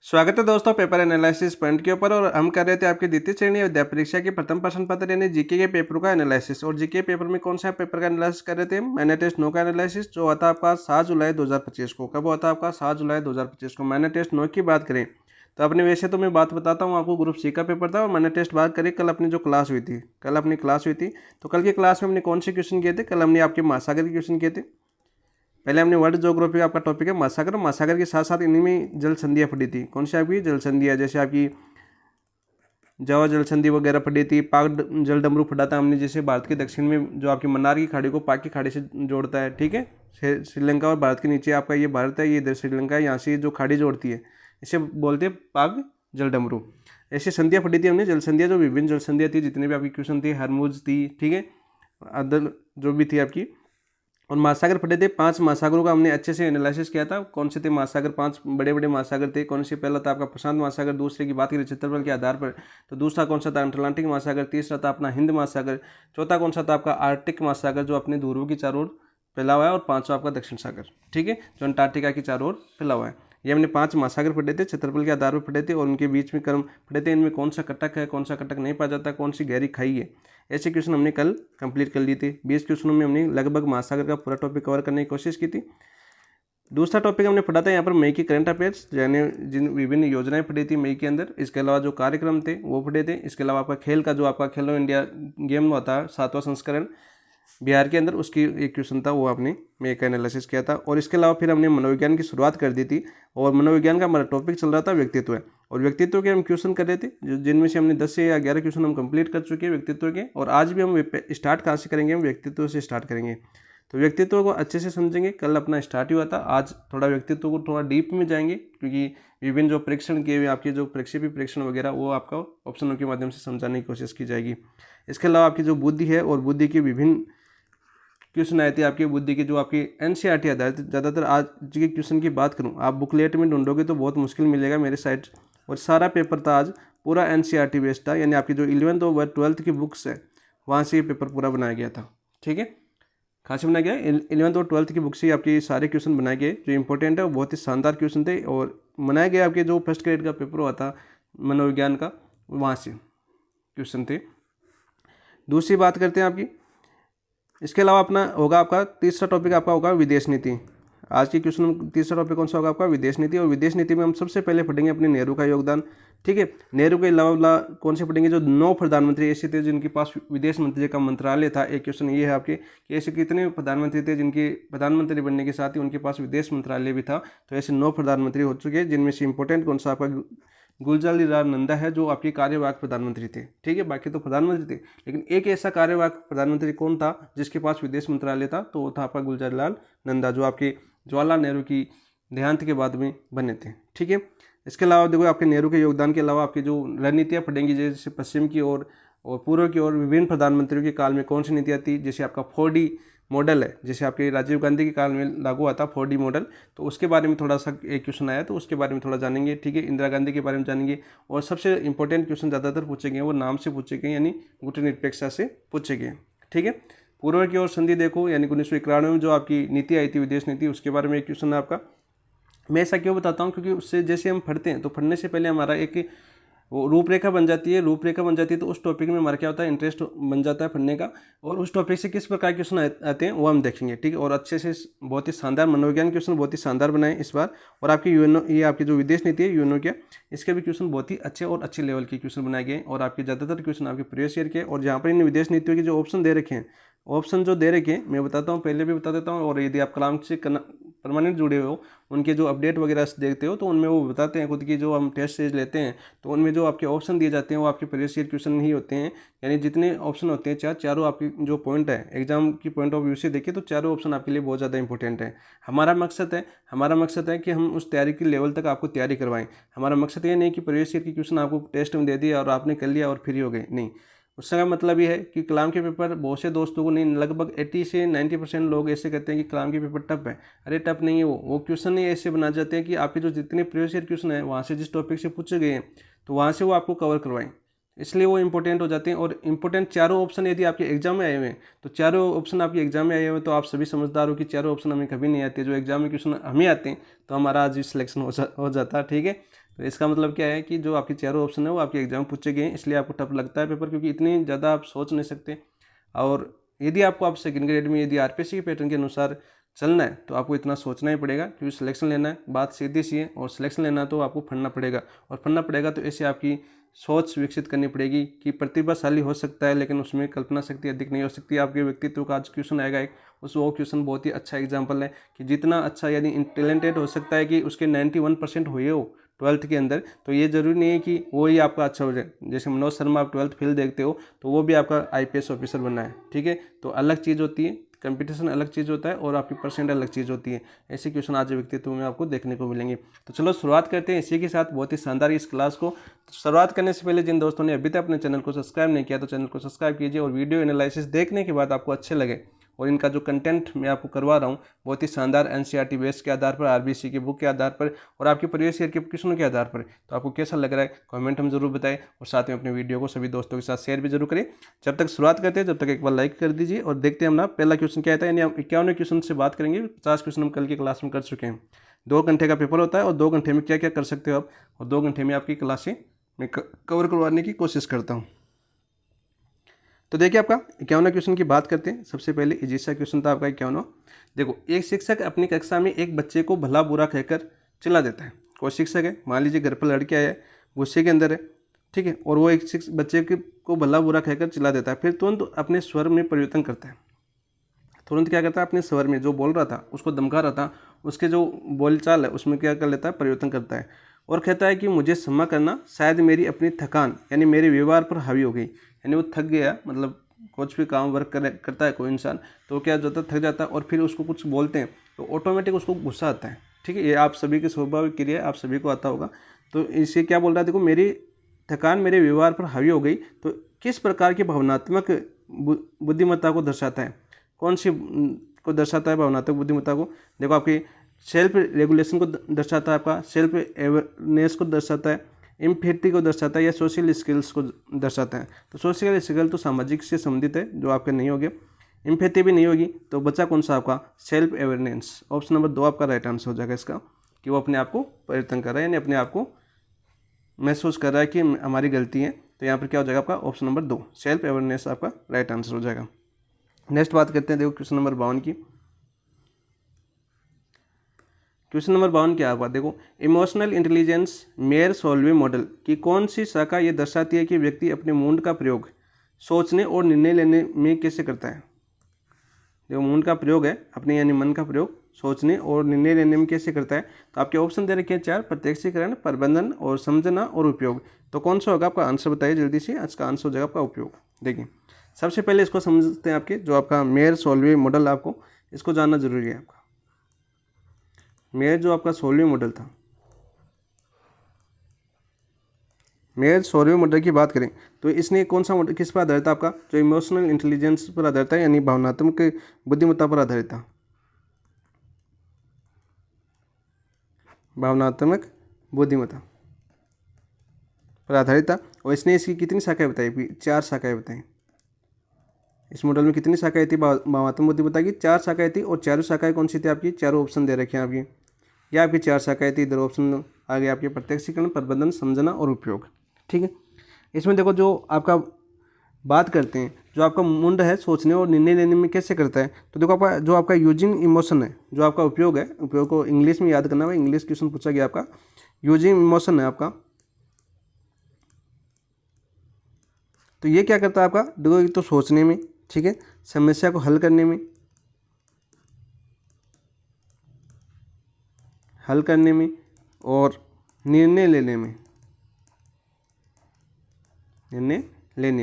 स्वागत है दोस्तों पेपर एनालिसिस पॉइंट के ऊपर। और हम कर रहे थे आपकी द्वितीय श्रेणी विद्या परीक्षा की प्रथम प्रश्न पत्र यानी जीके के पेपर का एनालिसिस। और जीके पेपर में कौन सा पेपर का एनालिसिस कर रहे थे? मैंने टेस्ट 9 का एनालिसिस, जो होता है आपका 7 जुलाई 2025 को। कब होता है आपका? 7 जुलाई 2025 को। मैंने टेस्ट 9 की बात करें तो अपने वैसे तो मैं बात बताता हूँ आपको, ग्रुप सी का पेपर था और मैंने टेस्ट बात करी कल अपनी जो क्लास हुई थी। कल अपनी क्लास हुई थी तो कल की क्लास में हमने कौन से क्वेश्चन किए थे? कल हमने आपके महासागर के क्वेश्चन किए थे। पहले हमने वर्ल्ड ज्योग्राफी का आपका टॉपिक है महासागर। महासागर के साथ साथ इन्हीं में जल संधियाँ पढ़ी थी। कौन सी आपकी जल संधियाँ? जैसे आपकी जावा जल संधि वगैरह पढ़ी थी। पाक जल डमरू पढ़ा था हमने, जैसे भारत के दक्षिण में जो आपकी मन्नार की खाड़ी को पाक की खाड़ी से जोड़ता है। ठीक है, श्रीलंका और भारत के नीचे आपका ये भारत है, ये इधर श्रीलंका है, यहाँ से जो खाड़ी जोड़ती है इसे बोलते हैं पाक जल डमरू। ऐसी संधियाँ पढ़ी थी हमने, जल संधियाँ, जो विभिन्न जल संधियाँ थी, जितने भी आपकी क्वेश्चन थी, हरमुज थी, ठीक है, अदर जो भी थी आपकी। और महासागर पढ़े थे। 5 महासागरों का हमने अच्छे से एनालिसिस किया था। कौन से थे महासागर? 5 बड़े बड़े महासागर थे। कौन से? पहला था आपका प्रशांत महासागर। दूसरे की बात करें क्षेत्रफल के आधार पर तो दूसरा कौन सा था? अटलांटिक महासागर। तीसरा था अपना हिंद महासागर। चौथा कौन सा था आपका? आर्कटिक महासागर, जो अपने ध्रुव की चारों ओर फैला हुआ है। और 5वां आपका दक्षिण सागर, ठीक है, जो अंटार्कटिका की चारों ओर फैला हुआ है। ये हमने 5 महासागर पढ़े थे, क्षेत्रफल के आधार पर पढ़े थे। और उनके बीच में क्रम पढ़े थे, इनमें कौन सा कटक है, कौन सा कटक नहीं पाया जाता, कौन सी गहरी खाई है। ऐसे क्वेश्चन हमने कल कंप्लीट कर लिए थे। 20 क्वेश्चनों में हमने लगभग महासागर का पूरा टॉपिक कवर करने की कोशिश की थी। दूसरा टॉपिक हमने पढ़ा था यहाँ पर मई की करंट अफेयर्स, यानी जिन विभिन्न योजनाएं पढ़ी थी मई के अंदर। इसके अलावा जो कार्यक्रम थे वो पढ़े थे। इसके अलावा आपका खेल का, जो आपका खेलो इंडिया गेम होता है 7वां संस्करण बिहार के अंदर, उसकी एक क्वेश्चन था, वो आपने मैं का एनालिसिस किया था। और इसके अलावा फिर हमने मनोविज्ञान की शुरुआत कर दी थी। और मनोविज्ञान का हमारा टॉपिक चल रहा था व्यक्तित्व है। और व्यक्तित्व के हम क्वेश्चन कर रहे थे, जिनमें से हमने 10 से या 11 क्वेश्चन हम कंप्लीट कर चुके हैं व्यक्तित्व के। और आज भी हम स्टार्ट कहाँ से करेंगे? हम व्यक्तित्व से स्टार्ट करेंगे। तो व्यक्तित्व को अच्छे से समझेंगे। कल अपना स्टार्ट ही हुआ था, आज थोड़ा व्यक्तित्व को थोड़ा डीप में जाएंगे, क्योंकि विभिन्न जो परीक्षण किए हुए आपके जो प्रक्षेपी परीक्षण वगैरह, वो आपका ऑप्शनों के माध्यम से समझाने की कोशिश की जाएगी। इसके अलावा आपकी जो बुद्धि है और बुद्धि की विभिन्न क्वेश्चन आए थे आपकी बुद्धि के, जो आपकी एनसीईआरटी आधारित ज़्यादातर। आज के क्वेश्चन की बात करूं, आप बुकलेट में ढूंढोगे तो बहुत मुश्किल मिलेगा मेरे साइड। और सारा पेपर था आज पूरा एनसीईआरटी बेस्ड था, यानी आपकी जो 11th और 12th की बुक्स है वहाँ से ये पेपर पूरा बनाया गया था। ठीक है, कहाँ से बनाया गया? 11th और 12th की बुक से आपके सारे क्वेश्चन बनाए गए जो इंपॉर्टेंट है। वो बहुत ही शानदार क्वेश्चन थे और बनाया गया आपके जो फर्स्ट ग्रेड का पेपर हुआ था मनोविज्ञान का, वहाँ से क्वेश्चन थे। दूसरी बात करते हैं आपकी, इसके अलावा अपना होगा आपका तीसरा टॉपिक आपका होगा विदेश नीति। आज की क्वेश्चन तीसरा टॉपिक कौन सा होगा आपका? विदेश नीति। और विदेश नीति में हम सबसे पहले पढ़ेंगे अपने नेहरू का योगदान। ठीक है, नेहरू के अलावा कौन से पढ़ेंगे? जो 9 प्रधानमंत्री ऐसे थे जिनके पास विदेश मंत्री का मंत्रालय था। एक क्वेश्चन ये है आपके कि ऐसे कितने प्रधानमंत्री थे जिनके प्रधानमंत्री बनने के साथ ही उनके पास विदेश मंत्रालय भी था। तो ऐसे 9 प्रधानमंत्री हो चुके हैं, जिनमें से इंपॉर्टेंट कौन सा आपका? गुलजारीलाल नंदा है, जो आपके कार्यवाहक प्रधानमंत्री थे। ठीक है, बाकी तो प्रधानमंत्री थे, लेकिन एक ऐसा कार्यवाहक प्रधानमंत्री कौन था जिसके पास विदेश मंत्रालय था? तो वो था आपका गुलजारीलाल नंदा, जो आपके जवाहरलाल नेहरू की देहांत के बाद में बने थे। ठीक है, इसके अलावा देखो आपके नेहरू के योगदान के अलावा आपकी जो रणनीतियाँ पढ़ेंगी, जैसे पश्चिम की ओर और पूर्व की ओर विभिन्न प्रधानमंत्रियों के काल में कौन सी नीतियाँ थी। जैसे आपका 4D मॉडल है, जैसे आपके राजीव गांधी के काल में लागू हुआ था 4D मॉडल, तो उसके बारे में थोड़ा सा एक क्वेश्चन आया, तो उसके बारे में थोड़ा जानेंगे। ठीक है, इंदिरा गांधी के बारे में जानेंगे। और सबसे इंपॉर्टेंट क्वेश्चन ज़्यादातर पूछे गए वो नाम से पूछे गए, यानी गुटनिरपेक्षता से पूछे गए। ठीक है, पूर्व की ओर संधि देखो, यानी 1991 में जो आपकी नीति आई थी विदेश नीति, उसके बारे में एक क्वेश्चन है आपका। मैं ऐसा क्यों बताता हूँ? क्योंकि उससे जैसे हम पढ़ते हैं तो पढ़ने से पहले हमारा एक वो रूपरेखा बन जाती है। रूपरेखा बन जाती है तो उस टॉपिक में हमारा क्या होता है? इंटरेस्ट बन जाता है पढ़ने का। और उस टॉपिक से किस प्रकार के क्वेश्चन आते हैं वो हम देखेंगे। ठीक है, और अच्छे से बहुत ही शानदार मनोविज्ञान क्वेश्चन बहुत ही शानदार बनाए इस बार। और आपकी यूएनओ, ये आपकी जो विदेश नीति है यूएनओ के, इसके भी क्वेश्चन बहुत ही अच्छे और अच्छे लेवल के क्वेश्चन बनाए गए। और आपके ज़्यादातर क्वेश्चन आपके प्रीवियस ईयर के। और जहाँ पर इन विदेश नीतियों के जो ऑप्शन दे रखे हैं, ऑप्शन जो दे रखे हैं मैं बताता हूँ, पहले भी बता देता हूँ। और यदि आप कलाम से परमानेंट जुड़े हो, उनके जो अपडेट वगैरह देखते हो, तो उनमें वो बताते हैं खुद की, जो हम टेस्ट सीरीज लेते हैं तो उनमें जो आपके ऑप्शन दिए जाते हैं वो आपके प्रीवियस ईयर क्वेश्चन नहीं होते हैं। यानी जितने ऑप्शन होते हैं चारों आपकी जो पॉइंट है एग्जाम की पॉइंट ऑफ व्यू से देखिए तो चारों ऑप्शन आपके लिए बहुत ज़्यादा इंपॉर्टेंट है। हमारा मकसद है कि हम उस तैयारी के लेवल तक आपको तैयारी करवाएं। हमारा मकसद ये नहीं कि प्रीवियस ईयर की क्वेश्चन आपको टेस्ट में दे दिया और आपने कर लिया और फ्री हो गए, नहीं। उसका मतलब ये है कि कलाम के पेपर बहुत से दोस्तों को नहीं, लगभग 80 से 90% लोग ऐसे कहते हैं कि कलाम के पेपर टफ है। अरे टफ नहीं है, वो क्वेश्चन ही ऐसे बना जाते हैं कि आपके जो जितने प्रीवियस ईयर क्वेश्चन है वहाँ से जिस टॉपिक से पूछे गए हैं तो वहाँ से वो आपको कवर करवाएं, इसलिए वो इंपॉर्टेंट हो जाते हैं। और इंपॉर्टेंट चारों ऑप्शन यदि आपके एग्जाम में आए हुए हैं तो चारों ऑप्शन आपके एग्जाम में आए हुए हैं तो आप सभी समझदार हो कि चारों ऑप्शन हमें कभी नहीं आते। जो एग्जाम में क्वेश्चन हमें आते हैं तो हमारा आज सिलेक्शन हो जाता है। ठीक है, तो इसका मतलब क्या है कि जो आपके चारों ऑप्शन है वो आपके एग्जाम में पूछे गए हैं, इसलिए आपको टफ लगता है पेपर, क्योंकि इतनी ज़्यादा आप सोच नहीं सकते। और यदि आपको आप सेकंड ग्रेड में यदि आरपीएससी के पैटर्न के अनुसार चलना है तो आपको इतना सोचना ही पड़ेगा, क्योंकि सिलेक्शन लेना है, बात सीधी सी है। और सिलेक्शन लेना तो आपको पढ़ना पड़ेगा, और पढ़ना पड़ेगा तो ऐसे आपकी सोच विकसित करनी पड़ेगी कि प्रतिभाशाली हो सकता है लेकिन उसमें कल्पना शक्ति अधिक नहीं हो सकती। आपके व्यक्तित्व का आज क्वेश्चन आएगा एक, वो क्वेश्चन बहुत ही अच्छा एग्जाम्पल है कि जितना अच्छा यदि टैलेंटेड हो सकता है कि उसके 91% हुए हो 12th के अंदर, तो ये जरूरी नहीं है कि वो ही आपका अच्छा हो जाए। जैसे मनोज शर्मा आप 12th फेल देखते हो तो वो भी आपका आईपीएस ऑफिसर बनना है, ठीक है। तो अलग चीज़ होती है, कंपटीशन अलग चीज़ होता है और आपकी परसेंट अलग चीज़ होती है। ऐसे क्वेश्चन आज व्यक्तित्व में आपको देखने को मिलेंगे। तो चलो शुरुआत करते हैं इसी के साथ बहुत ही शानदार इस क्लास को। तो शुरुआत करने से पहले जिन दोस्तों ने अभी तक अपने चैनल को सब्सक्राइब नहीं किया तो चैनल को सब्सक्राइब कीजिए, और वीडियो एनालिसिस देखने के बाद आपको अच्छे लगे और इनका जो कंटेंट मैं आपको करवा रहा हूँ बहुत ही शानदार एनसीईआरटी बेस के आधार पर, आरबीसी की बुक के आधार पर और आपके प्रीवियस ईयर के क्वेश्चनों के आधार पर, तो आपको कैसा लग रहा है कमेंट हम जरूर बताएं, और साथ में अपने वीडियो को सभी दोस्तों के साथ शेयर भी जरूर करें। जब तक शुरुआत करते हैं जब तक एक बार लाइक कर दीजिए, और देखते हैं हम ना पहला क्वेश्चन क्या आता है। यानी हम 51वें क्वेश्चन से बात करेंगे। 50 क्वेश्चन हम कल की क्लास में कर चुके हैं। 2 घंटे का पेपर होता है और 2 घंटे में क्या क्या कर सकते हो आप, और 2 घंटे में आपकी क्लासें मैं कवर करवाने की कोशिश करता हूँ। तो देखिए आपका 51वां क्वेश्चन की बात करते हैं। सबसे पहले इजी सा क्वेश्चन था आपका 51वां। देखो, एक शिक्षक अपनी कक्षा में एक बच्चे को भला बुरा कहकर चिल्ला देता है। कोई शिक्षक है, मान लीजिए घर पर लड़के आया है, गुस्से के अंदर है, ठीक है, और वो एक बच्चे को भला बुरा कहकर चिल्ला देता है। फिर तुरंत अपने स्वर में परिवर्तन करता है। तुरंत क्या करता है, अपने स्वर में जो बोल रहा था, उसको धमका रहा था, उसके जो बोलचाल है उसमें क्या कर लेता है, परिवर्तन करता है, और कहता है कि मुझे क्षमा करना, शायद मेरी अपनी थकान यानी मेरे व्यवहार पर हावी हो गई। यानी वो थक गया, मतलब कुछ भी काम वर्क करता है कोई इंसान तो क्या होता है, थक जाता है, और फिर उसको कुछ बोलते हैं तो ऑटोमेटिक उसको गुस्सा आता है, ठीक है। ये आप सभी की स्वाभाविक क्रिया है, आप सभी को आता होगा। तो इसे क्या बोल रहा है, देखो मेरी थकान मेरे व्यवहार पर हावी हो गई। तो किस प्रकार की भावनात्मक बुद्धिमत्ता को दर्शाता है, कौन सी को दर्शाता है भावनात्मक बुद्धिमत्ता को? देखो, आपकी सेल्फ रेगुलेशन को दर्शाता है, आपका सेल्फ अवेयरनेस को दर्शाता है, एम्पैथी को दर्शाता है, या सोशल स्किल्स को दर्शाता है। तो सोशल स्किल तो सामाजिक से संबंधित है, जो आपके नहीं होगे। एम्पैथी भी नहीं होगी, तो बचा कौन सा आपका, सेल्फ अवेयरनेस। ऑप्शन नंबर 2 आपका राइट आंसर हो जाएगा इसका, कि वो अपने आप को परिवर्तन कर रहा है, यानी अपने आप को महसूस कर रहा है कि हमारी गलती है। तो यहाँ पर क्या हो जाएगा आपका, ऑप्शन नंबर 2 सेल्फ अवेयरनेस आपका राइट आंसर हो जाएगा। नेक्स्ट बात करते हैं, देखो क्वेश्चन नंबर 52 की। क्वेश्चन नंबर 52 क्या होगा, देखो, emotional intelligence mayor Solvay model की कौन सी शाखा ये दर्शाती है कि व्यक्ति अपने मूड का प्रयोग सोचने और निर्णय लेने में कैसे करता है। देखो, मूड का प्रयोग है अपने, यानी मन का प्रयोग सोचने और निर्णय लेने में कैसे करता है। तो आपके ऑप्शन दे रखे हैं 4, प्रत्यक्षीकरण, प्रबंधन और समझना और उपयोग। तो कौन सा होगा आपका आंसर, बताइए जल्दी से। इसका आंसर हो जाएगा आपका उपयोग। देखिए, सबसे पहले इसको समझते हैं। आपके जो आपका मेयर सोल्वे मॉडल, आपको इसको जानना जरूरी है। आपका मेयर जो आपका सोल्वे मॉडल था, मेयर सोल्वे मॉडल की बात करें तो इसने कौन सा मॉडल किस पर आधारित था आपका, जो इमोशनल इंटेलिजेंस पर आधारित था, यानी भावनात्मक बुद्धिमत्ता पर आधारित था। भावनात्मक बुद्धिमत्ता पर आधारित था। और इसने इसकी कितनी शाखाएं बताई, 4 शाखाएं बताई। इस मॉडल में कितनी शाखाएं थी भावनात्मक बुद्धिमत्ता की, 4 शाखाएं थी। और चारों शाखाएं कौन सी थी आपकी, चारों ऑप्शन दे रखे हैं आपकी। यह आपकी 4 शाखाएं थी, इधर ऑप्शन आ गए आपके प्रत्यक्षीकरण, प्रबंधन, समझना और उपयोग, ठीक है। इसमें देखो, जो आपका बात करते हैं, जो आपका मुंड है सोचने और निर्णय लेने में कैसे करता है। तो देखो, आपका जो आपका यूजिंग इमोशन है, जो आपका उपयोग है, उपयोग को इंग्लिश में याद करना है, इंग्लिश क्वेश्चन पूछा गया आपका। यूजिंग इमोशन है आपका, तो ये क्या करता है आपका, देखो, एक तो सोचने में, ठीक है, समस्या को हल करने में और निर्णय लेने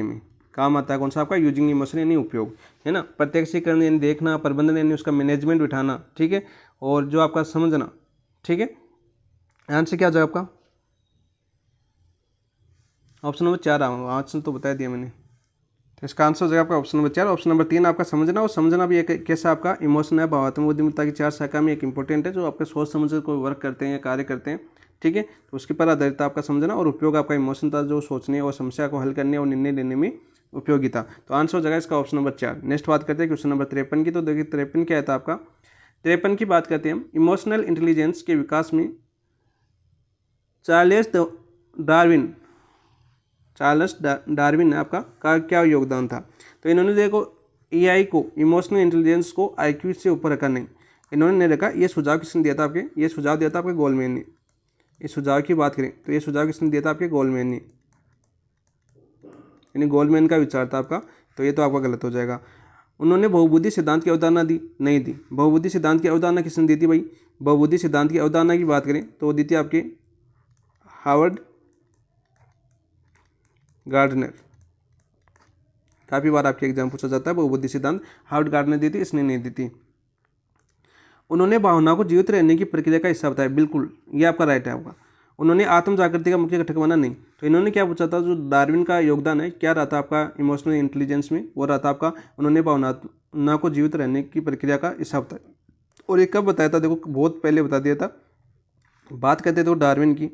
में काम आता है। कौन सा आपका, यूजिंग इमोशन यानी उपयोग, है ना। प्रत्यक्षीकरण यानी देखना, प्रबंधन यानी उसका मैनेजमेंट बिठाना, ठीक है, और जो आपका समझना, ठीक है। आंसर क्या हो जाएगा आपका, ऑप्शन नंबर 4। आंसर तो बता दिया मैंने, तो इसका आंसर हो जाएगा आपका ऑप्शन नंबर 4। ऑप्शन नंबर 3 आपका समझना, और समझना भी एक कैसा आपका इमोशन है, भावनात्मक बुद्धिमत्ता की 4 शाखा में एक इंपॉर्टेंट है, जो आपके सोच समझ कोई वर्क करते हैं या कार्य करते हैं, ठीक है। तो उसके पर आधारित आपका समझना, और उपयोग आपका इमोशन था, जो सोचने और समस्या को हल करने और निर्णय लेने में उपयोगिता। तो आंसर हो जाएगा इसका ऑप्शन नंबर 4। नेक्स्ट बात करते हैं क्वेश्चन नंबर 53 की। तो देखिए 53 क्या था आपका, 53 की बात करते हैं हम, इमोशनल इंटेलिजेंस के विकास में चार्ल्स डार्विन, चार्ल्स डार्विन ने आपका का क्या योगदान था? तो इन्होंने देखो एआई को, इमोशनल इंटेलिजेंस को आईक्यू से ऊपर रखा नहीं, इन्होंने नहीं रखा। ये सुझाव किसने दिया था आपके? ये सुझाव दिया था आपके गोलमैन ने। इस सुझाव की बात करें तो ये सुझाव किसने दिया था आपके? गोलमैन ने, यानी गोलमैन का विचार था आपका, तो ये तो आपका गलत हो जाएगा। उन्होंने बहुबुद्धि सिद्धांत की अवधारणा दी? नहीं दी। बहुबुद्धि सिद्धांत की अवधारणा किसने दी थी भाई? बहुबुद्धि सिद्धांत की अवधारणा की बात करें तो वो दी थी आपके हार्वर्ड गार्डनर। काफ़ी बार आपके एग्जाम पूछा जाता है बहुबुद्धि सिद्धांत हार्वर्ड गार्डनर दी थी, इसने नहीं दी थी। उन्होंने भावना को जीवित रहने की प्रक्रिया का हिस्सा बताया? बिल्कुल, ये आपका राइट है आपका। उन्होंने आत्म जागृति का मुख्य घटक बना? नहीं। तो इन्होंने क्या पूछा था, जो डार्विन का योगदान है क्या रहा था आपका इमोशनल इंटेलिजेंस में? वो रहा था आपका, उन्होंने भावना को जीवित रहने की प्रक्रिया का हिस्सा बताया। और ये कब बताया था? देखो बहुत पहले बता दिया था। बात करते थे डार्विन की,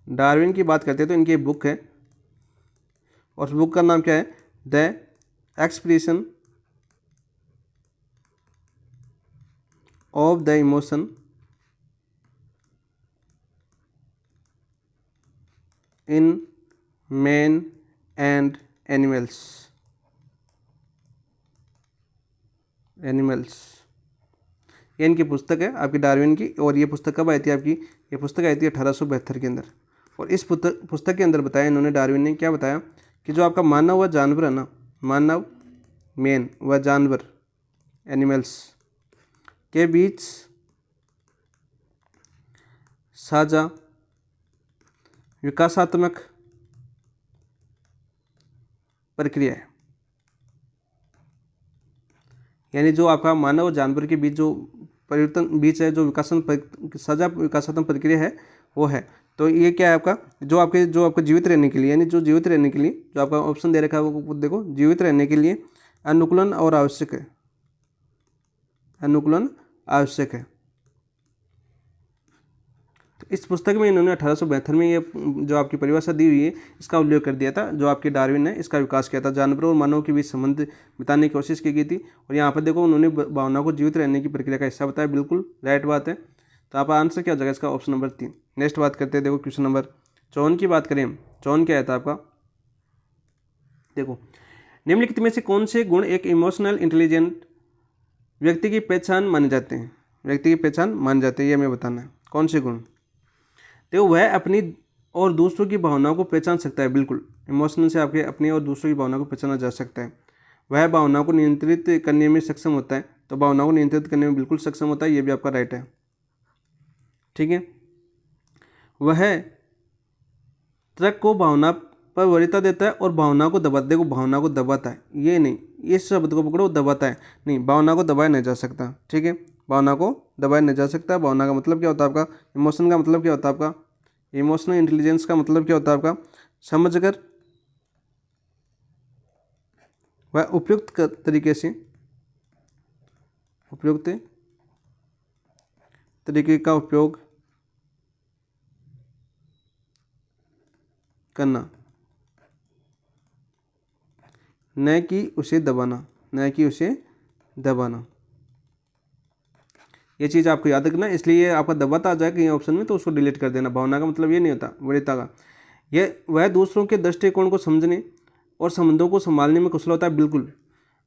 डार्विन की बात करते हैं तो इनकी एक बुक है, और उस बुक का नाम क्या है? The expression of the emotion in man and animals. ये इनकी पुस्तक है आपकी डार्विन की। और ये पुस्तक कब आई थी आपकी? ये पुस्तक आई थी 1872 के अंदर। और इस पुस्तक के अंदर बताया इन्होंने, डार्विन ने क्या बताया कि जो आपका मानव व जानवर है ना, मानव मैन व जानवर एनिमल्स के बीच साझा विकासात्मक प्रक्रिया है। यानी जो आपका मानव और जानवर के बीच जो परिवर्तन बीच है, जो साझा विकासात्मक प्रक्रिया है वो है। तो ये क्या है आपका, जो आपके जीवित रहने के लिए, यानी जो जीवित रहने के लिए जो आपका ऑप्शन दे रखा है वो देखो, जीवित रहने के लिए अनुकूलन और आवश्यक है, अनुकूलन आवश्यक है। तो इस पुस्तक में इन्होंने 1872 में ये जो आपकी परिभाषा दी हुई है इसका उल्लेख कर दिया था, जो आपके डार्विन ने इसका विकास किया था। जानवरों और मानव के बीच संबंध बिताने की कोशिश की गई थी। और यहाँ पर देखो उन्होंने भावना को जीवित रहने की प्रक्रिया का हिस्सा बताया। बिल्कुल राइट बात है। तो आपका आंसर क्या हो जाएगा इसका? Option number 3। नेक्स्ट बात करते हैं, देखो क्वेश्चन नंबर 54 की बात करें। 54 क्या था आपका? देखो, निम्नलिखित में से कौन से गुण एक इमोशनल इंटेलिजेंट व्यक्ति की पहचान माने जाते हैं? व्यक्ति की पहचान माने जाते हैं, ये हमें बताना है। कौन से गुण? देखो, वह अपनी और दूसरों की भावनाओं को पहचान सकता है। बिल्कुल, इमोशनल से आपके अपनी और दूसरों की भावनाओं को पहचाना जा सकता है। वह भावनाओं को नियंत्रित करने में सक्षम होता है। तो भावनाओं को नियंत्रित करने में बिल्कुल सक्षम होता है, ये भी आपका राइट है। ठीक है। वह ट्रक को भावना पर वरीयता देता है और भावना को दबाता, देखो भावना को दबाता है, ये नहीं, इस शब्द को पकड़ो, दबाता है नहीं, भावना को दबाया नहीं जा सकता। ठीक है, भावना को दबाया नहीं जा सकता। भावना का मतलब क्या होता है आपका? इमोशन का मतलब क्या होता है आपका? इमोशनल इंटेलिजेंस का मतलब क्या होता है आपका? समझकर वह उपयुक्त तरीके का उपयोग करना, न कि उसे दबाना, न कि उसे दबाना। ये चीज़ आपको याद रखना, इसलिए आपका दबाता आ जाए कहीं ऑप्शन में तो उसको डिलीट कर देना। भावना का मतलब ये नहीं होता वरीयता का। ये वह दूसरों के दृष्टिकोण को समझने और संबंधों को संभालने में कुशल होता है। बिल्कुल,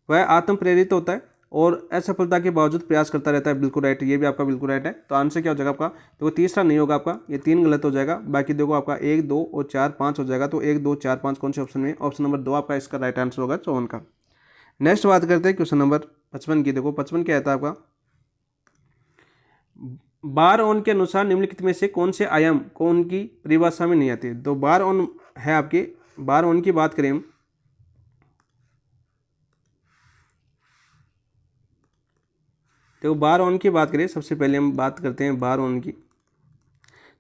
वह आत्म प्रेरित होता है और असफलता के बावजूद प्रयास करता रहता है। बिल्कुल राइट, ये भी आपका बिल्कुल राइट है। तो आंसर क्या हो जाएगा आपका? तो तीसरा नहीं होगा आपका, ये 3 गलत हो जाएगा। बाकी देखो आपका 1, 2 और 4, 5 हो जाएगा। तो 1, 2, 4, 5 कौन से ऑप्शन में? ऑप्शन नंबर 2 आपका इसका राइट आंसर होगा 54 का। नेक्स्ट बात करते हैं क्वेश्चन नंबर 55 की। देखो 55 क्या आता है आपका? बार ऑन के अनुसार निम्नलिखित में से कौन से आयाम को उनकी परिभाषा में नहीं आते? तो बार ऑन है आपके, बार ऑन की बात करें तो बार ऑन की बात करें, सबसे पहले हम बात करते हैं बार ऑन की।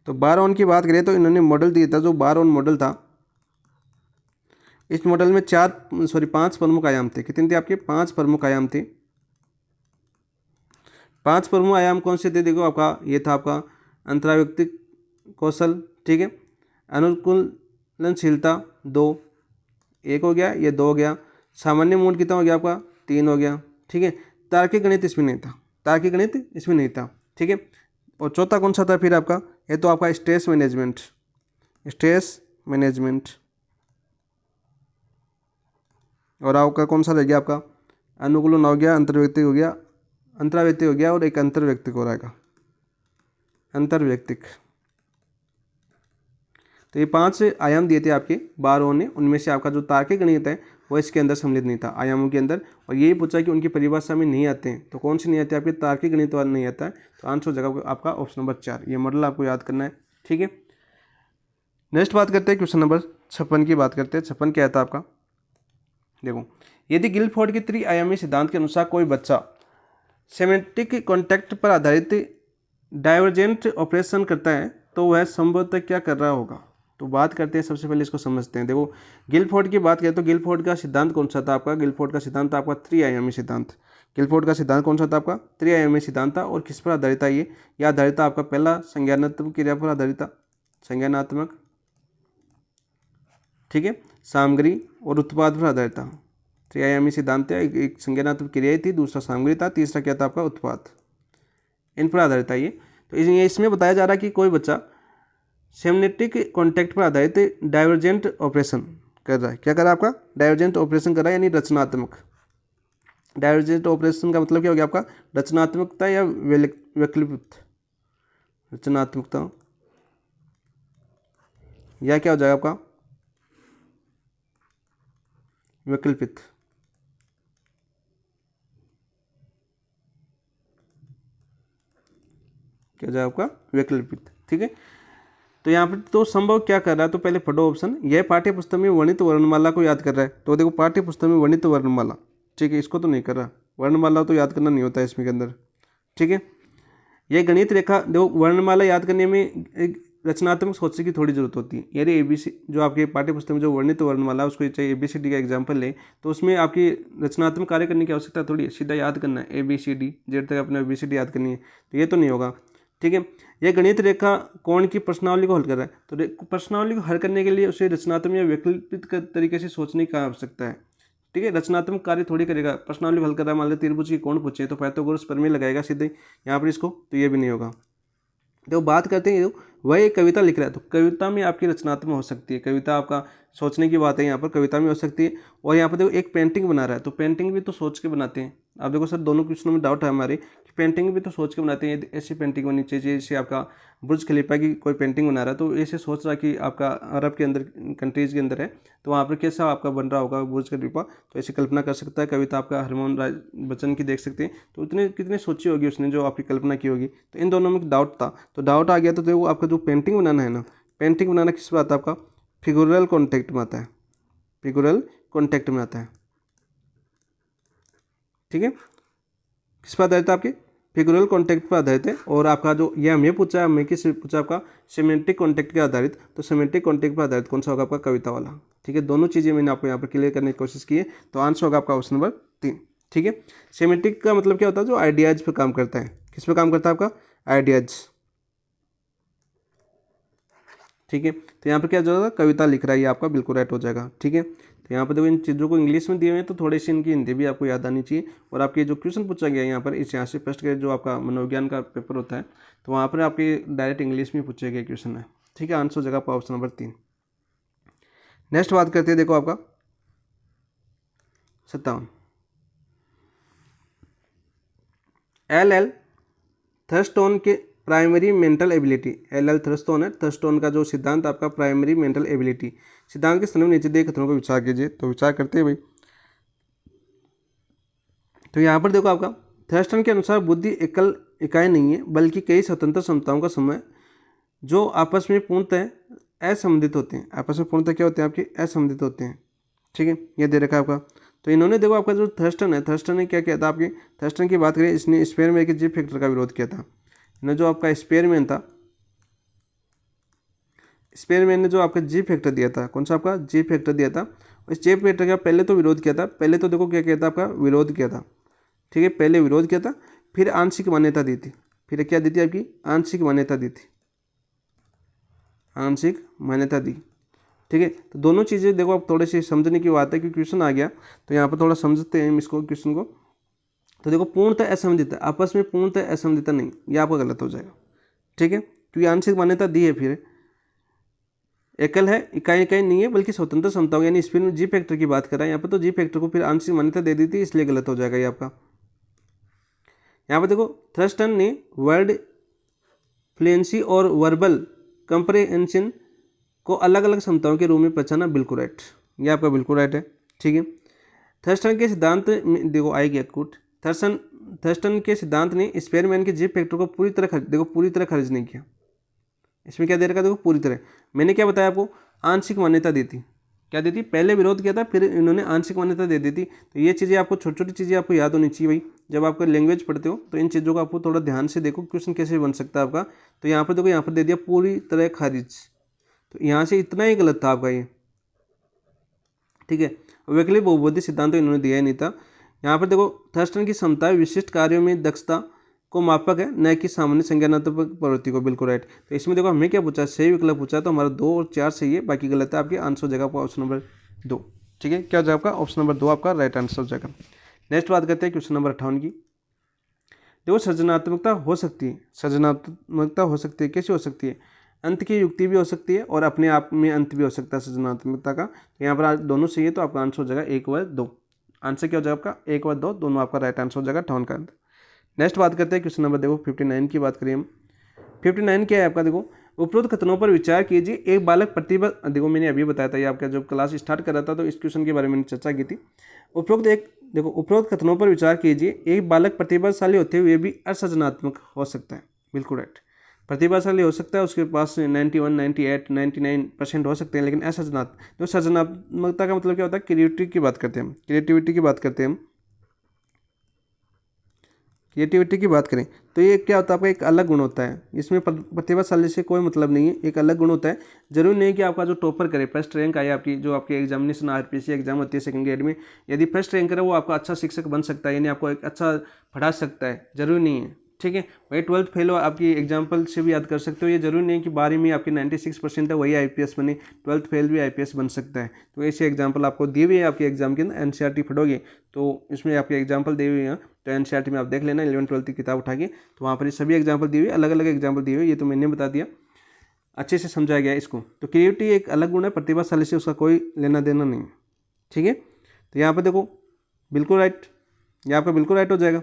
तो बार ऑन की बात करें तो इन्होंने मॉडल दिया था, जो बार ऑन मॉडल था। इस मॉडल में 5 प्रमुख आयाम थे। कितने थे आपके? 5 प्रमुख आयाम थे। 5 प्रमुख आयाम कौन से थे? देखो आपका ये था आपका अंतराव्यक्तिक कौशल, ठीक है, अनुकूलनशीलता 2, 1 हो गया, ये 2 हो गया। सामान्य मूड कितना हो गया आपका? 3 हो गया। ठीक है, तार्किक गणित इसमें नहीं था, तार्किक गणित इसमें नहीं था। ठीक है, और चौथा कौन सा था फिर आपका, ये तो आपका स्ट्रेस मैनेजमेंट, स्ट्रेस मैनेजमेंट। और आपका कौन सा रह गया आपका, अनुकूलन हो गया, अंतर्व्यक्तिक हो गया, अंतराव्यक्तिक हो गया, और एक अंतर्व्यक्तिक हो रहेगा, अंतर्व्यक्तिक। तो ये 5 आयाम दिए थे आपके 12 ने, उनमें से आपका जो तार्किक गणित है वो इसके अंदर सम्मिलित नहीं था आयामों के अंदर। और यही पूछा कि उनकी परिभाषा में नहीं आते हैं, तो कौन से नहीं आते आपके, तार्किक गणित वाला नहीं आता है। तो आंसर हो जाएगा आपका ऑप्शन नंबर 4, ये मॉडल आपको याद करना है। ठीक है, नेक्स्ट बात करते हैं क्वेश्चन नंबर 56 की बात करते हैं। 56 क्या था आपका, देखो, यदि गिलफोर्ड के त्रिआयामी सिद्धांत के अनुसार कोई बच्चा सेमेंटिक कॉन्टैक्ट पर आधारित डाइवर्जेंट ऑपरेशन करता है तो वह संभवतः क्या कर रहा होगा। तो बात करते हैं, सबसे पहले इसको समझते हैं। देखो, गिलफोर्ड की बात करें तो गिलफोर्ड का सिद्धांत कौन सा था आपका, गिलफोर्ड का सिद्धांत था आपका त्रिआयामी सिद्धांत। गिलफोर्ड का सिद्धांत कौन सा था आपका, त्रिआयामी सिद्धांत था। और किस पर आधारित था ये आधारित था आपका, पहला संज्ञानात्मक क्रिया पर आधारित था, संज्ञानात्मक, ठीक है, सामग्री और उत्पाद पर आधारित था। त्रिआयामी सिद्धांत है, एक संज्ञानात्मक क्रिया थी, दूसरा सामग्री था, तीसरा क्या था आपका, उत्पाद। इन पर आधारित था ये। तो इसमें बताया जा रहा है कि कोई बच्चा सेमनेटिक कॉन्टैक्ट पर आधारित डाइवर्जेंट ऑपरेशन कर रहा है। क्या कर रहा है आपका, डाइवर्जेंट ऑपरेशन कर रहा है, यानी रचनात्मक। डाइवर्जेंट ऑपरेशन का मतलब क्या हो गया आपका, रचनात्मकता या वैकल्पिक, रचनात्मकता, या क्या हो जाएगा आपका, वैकल्पिक। क्या जाएगा आपका, वैकल्पिक। ठीक है, तो यहाँ पर तो संभव क्या कर रहा है, तो पहले पढ़ो ऑप्शन। यह पाठ्य पुस्तक में वर्णित वर्णमाला को याद कर रहा है। तो देखो, पाठ्य पुस्तक में वर्णित वर्णमाला, ठीक है, इसको तो नहीं कर रहा, वर्णमाला तो याद करना नहीं होता है इसमें के अंदर। ठीक है, यह गणित रेखा, देखो वर्णमाला याद करने में एक रचनात्मक सोचने की थोड़ी जरूरत होती है। यानी ABC जो आपके पाठ्य पुस्तक में जो वर्णित वर्णमाला, उसको चाहे ABCD का एग्जाम्पल ले, तो उसमें आपकी रचनात्मक कार्य करने की आवश्यकता थोड़ी है, सीधा याद करना है ABCD, जेड तक अपने ABCD याद करनी है, तो ये तो नहीं होगा। ठीक है, यह गणित रेखा कोण की प्रश्नावली को हल कर रहा है। तो प्रश्नावली को हल करने के लिए उसे रचनात्मक या वैकल्पिक तरीके से सोचने की आवश्यकता है। ठीक है, रचनात्मक कार्य थोड़ी करेगा, प्रश्नावली हल कर रहा है, मान लो त्रिभुज की कोण पूछे तो पाइथागोरस प्रमेय लगाएगा सीधे यहाँ पर इसको, तो ये भी नहीं होगा। तो बात करते हैं, वह एक कविता लिख रहा है, तो कविता में आपकी रचनात्मक हो सकती है, कविता आपका सोचने की बात है, यहाँ पर कविता में हो सकती है। और यहाँ पर देखो, एक पेंटिंग बना रहा है, तो पेंटिंग भी तो सोच के बनाते हैं। आप देखो सर, दोनों क्वेश्चनों में डाउट है हमारे कि पेंटिंग भी तो सोच के बनाते हैं। ऐसी पेंटिंग बननी चाहिए, जैसे आपका बुर्ज खलीफा की कोई पेंटिंग बना रहा है, तो ऐसे सोच रहा है कि आपका अरब के अंदर, कंट्रीज़ के अंदर है, तो वहाँ पर कैसा आपका बन रहा होगा बुर्ज खलीफा, तो ऐसी कल्पना कर सकता है। कविता आपका हरमोहन राय बच्चन की देख सकते हैं, तो इतने कितने सोची होगी उसने जो आपकी कल्पना की होगी। तो इन दोनों में डाउट था, तो डाउट आ गया, तो देखो आपका जो पेंटिंग बनाना है ना, पेंटिंग बनाना किस पर आता है आपका, फिगुरल कॉन्टेक्ट में आता है, फिगुरल कॉन्टेक्ट में आता है। ठीक है, किस पर आधारित है आपके, फिगुरल कॉन्टेक्ट पर आधारित है। और आपका जो ये हमें पूछा है, हमें किस पूछा आपका, सिमेंटिक कॉन्टेक्ट के आधारित, तो सिमेंटिक कॉन्टेक्ट पर आधारित कौन सा होगा आपका, कविता वाला। ठीक है, दोनों चीज़ें मैंने आपको यहाँ पर क्लियर करने की कोशिश की है, तो आंसर होगा आपका ऑप्शन नंबर 3। ठीक है, सिमेंटिक का मतलब क्या होता है, जो आइडियाज पर काम करता है, किस पर काम करता है आपका, आइडियाज। ठीक है, तो यहाँ पर क्या होगा, कविता लिख रहा है, ये आपका बिल्कुल राइट हो जाएगा। ठीक है, तो यहाँ पर देखो, इन चीज़ों को इंग्लिश में दिए हुए हैं, तो थोड़ी सी इनकी हिंदी भी आपको याद आनी चाहिए। और आपके जो क्वेश्चन पूछा गया यहाँ पर, इस यहाँ से फर्स्ट ग्रेड जो आपका मनोविज्ञान का पेपर होता है, तो वहाँ पर आपके डायरेक्ट इंग्लिश में पूछे गए क्वेश्चन है। ठीक है, आंसर हो जाएगा आपका ऑप्शन नंबर 3। नेक्स्ट बात करते हैं, देखो आपका 57, LL थर्स्टोन के प्राइमरी मेंटल एबिलिटी, LL थर्स्टोन है, थर्स्टोन का जो सिद्धांत आपका प्राइमरी मेंटल एबिलिटी, सिद्धांत के संदर्भ नीचे दिए कथनों पर विचार कीजिए। तो विचार करते हैं भाई, तो यहाँ पर देखो आपका थर्स्टन के अनुसार बुद्धि एकल इकाई नहीं है, बल्कि कई स्वतंत्र क्षमताओं का समय जो आपस में पूर्णतः असंबंधित होते हैं। आपस में पूर्णतः क्या होते हैं आपके, असंबंधित होते हैं। ठीक है, ये दे रखा है आपका। तो इन्होंने देखो आपका जो थर्स्टन है, थर्स्टन ने क्या किया था, आपके थर्स्टन की बात करें, इसने स्पेयरमैन के जी फैक्टर का विरोध किया था। इन्होंने जो आपका स्पेयरमैन था, स्पेयरमैन ने जो आपका जी फैक्टर दिया था, कौन सा आपका जी फैक्टर दिया था, इस जी फैक्टर का पहले तो विरोध किया था। पहले तो देखो क्या किया था आपका, विरोध किया था। ठीक है, पहले विरोध किया था, फिर आंशिक मान्यता दी थी, फिर क्या दी थी आपकी, आंशिक मान्यता दी थी, आंशिक मान्यता दी। ठीक है, तो दोनों चीज़ें देखो आप थोड़ी सी समझने की बात है कि क्वेश्चन आ गया, तो यहाँ पर थोड़ा समझते हैं इसको, क्वेश्चन को। तो देखो, पूर्णतः असंबंधित, आपस में पूर्णतः असंबंधित नहीं, ये आपका गलत हो जाएगा। ठीक है, क्योंकि आंशिक मान्यता दी है, फिर एकल है, इकाई इकाई नहीं है बल्कि स्वतंत्र समताओं, यानी स्पिन में जी फैक्टर की बात कर रहा है यहाँ पर, तो जी फैक्टर को फिर आंशिक मान्यता दे दी थी, इसलिए गलत हो जाएगा ये आपका। यहाँ पर देखो थर्स्टन ने वर्ड फ्लुएंसी और वर्बल कंप्रहेंशन को अलग अलग क्षमताओं के रूप में पहचाना, बिल्कुल राइट, ये आपका बिल्कुल राइट है। ठीक है, थर्स्टन के सिद्धांत में देखो आएगी अकूट, थर्स्टन के सिद्धांत ने स्पेयरमैन के जी फैक्टर को पूरी तरह खारिज नहीं किया। इसमें क्या दे रखा, देखो पूरी तरह, मैंने क्या बताया आपको, आंशिक मान्यता दी थी, क्या दी थी, पहले विरोध किया था, फिर इन्होंने आंशिक मान्यता दे दी थी। तो ये चीज़ें आपको छोटी छोटी चीज़ें आपको याद होनी चाहिए भाई, जब आप लैंग्वेज पढ़ते हो तो इन चीज़ों को आपको थोड़ा ध्यान से देखो, क्वेश्चन कैसे बन सकता है आपका। तो यहाँ पर देखो, यहाँ पर दे दिया पूरी तरह खारिज, तो यहाँ से इतना ही गलत था आपका ये। ठीक है, वैकल्पिक बहुपदी सिद्धांत तो इन्होंने दिया ही नहीं था। यहाँ पर देखो थर्स्टन की क्षमता विशिष्ट कार्यों में दक्षता को मापक है, न कि सामान्य संज्ञानात्मक प्रवृत्ति को, बिल्कुल राइट। तो इसमें देखो हमें क्या पूछा, सही विकल्प पूछा, तो हमारा 2 और 4 सही है, बाकी गलत है। आपके आंसर हो जाएगा आपका ऑप्शन नंबर 2। ठीक है, क्या हो जाएगा आपका ऑप्शन नंबर 2 आपका राइट आंसर हो जाएगा। नेक्स्ट बात करते हैं क्वेश्चन नंबर 58 की। देखो सृजनात्मकता हो सकती है, सृजनात्मकता हो सकती है, कैसी हो सकती है, अंत की युक्ति भी हो सकती है और अपने आप में अंत भी हो सकता है सृजनात्मकता का। यहाँ पर दोनों सही है, तो आपका आंसर हो जाएगा 1 व 2। आंसर क्या हो जाएगा आपका 1 व 2, दोनों आपका राइट आंसर हो जाएगा 58 का। नेक्स्ट बात करते हैं क्वेश्चन नंबर देखो 59 की बात करिए हम। 59 क्या है आपका, देखो उपरोक्त कथनों पर विचार कीजिए, एक बालक प्रतिभा, देखो मैंने अभी बताया था, ये आपका जब क्लास स्टार्ट कर रहा था तो इस क्वेश्चन के बारे में चर्चा की थी। उपरोक्त कथनों पर विचार कीजिए, एक बालक प्रतिभाशाली होते हुए भी असृजनात्मक हो सकता है, बिल्कुल राइट। प्रतिभाशाली हो सकता है, उसके पास 91, 98, 99% हो सकते हैं, लेकिन असृजनात्मक, तो सृजनात्मकता का मतलब क्या होता है, क्रिएटिविटी की बात करते हैं हम, क्रिएटिविटी की बात करें तो ये क्या होता है, आपका एक अलग गुण होता है, इसमें प्रतिभाशाली से कोई मतलब नहीं है, एक अलग गुण होता है। जरूरी नहीं कि आपका जो टॉपर करे, फर्स्ट रैंक आए आपकी, जो आपकी एग्जामिनेशन आरपीसी एग्जाम होती है सेकंड ग्रेड में, यदि फर्स्ट रैंक करे वो आपका अच्छा शिक्षक बन सकता है, यानी आपको एक अच्छा पढ़ा सकता है, जरूरी नहीं है। ठीक है, वही 12th फेल हो आपकी एग्जाम्पल से भी याद कर सकते हो, ये जरूरी नहीं कि 12वीं में आपकी 96% है वही आईपीएस बने, 12th फेल भी आईपीएस बन सकता है। तो ऐसे एग्जाम्पल आपको दिए हुए हैं आपके एग्जाम के अंदर, एनसीईआरटी पढ़ोगे तो इसमें आपके एग्जाम्पल दिए हुए हैं, तो एनसीईआरटी में आप देख लेना 11th-12th की किताब उठा के, तो वहाँ पर ये सभी एग्जाम्पल दिए हुए, अलग अलग एग्जाम्पल दिए हुए, ये तो मैंने बता दिया, अच्छे से समझाया गया इसको। तो क्रिएटिविटी एक अलग गुण है, प्रतिभाशाली से उसका कोई लेना देना नहीं। ठीक है, तो यहाँ पर देखो बिल्कुल राइट, यहाँ पर बिल्कुल राइट हो जाएगा।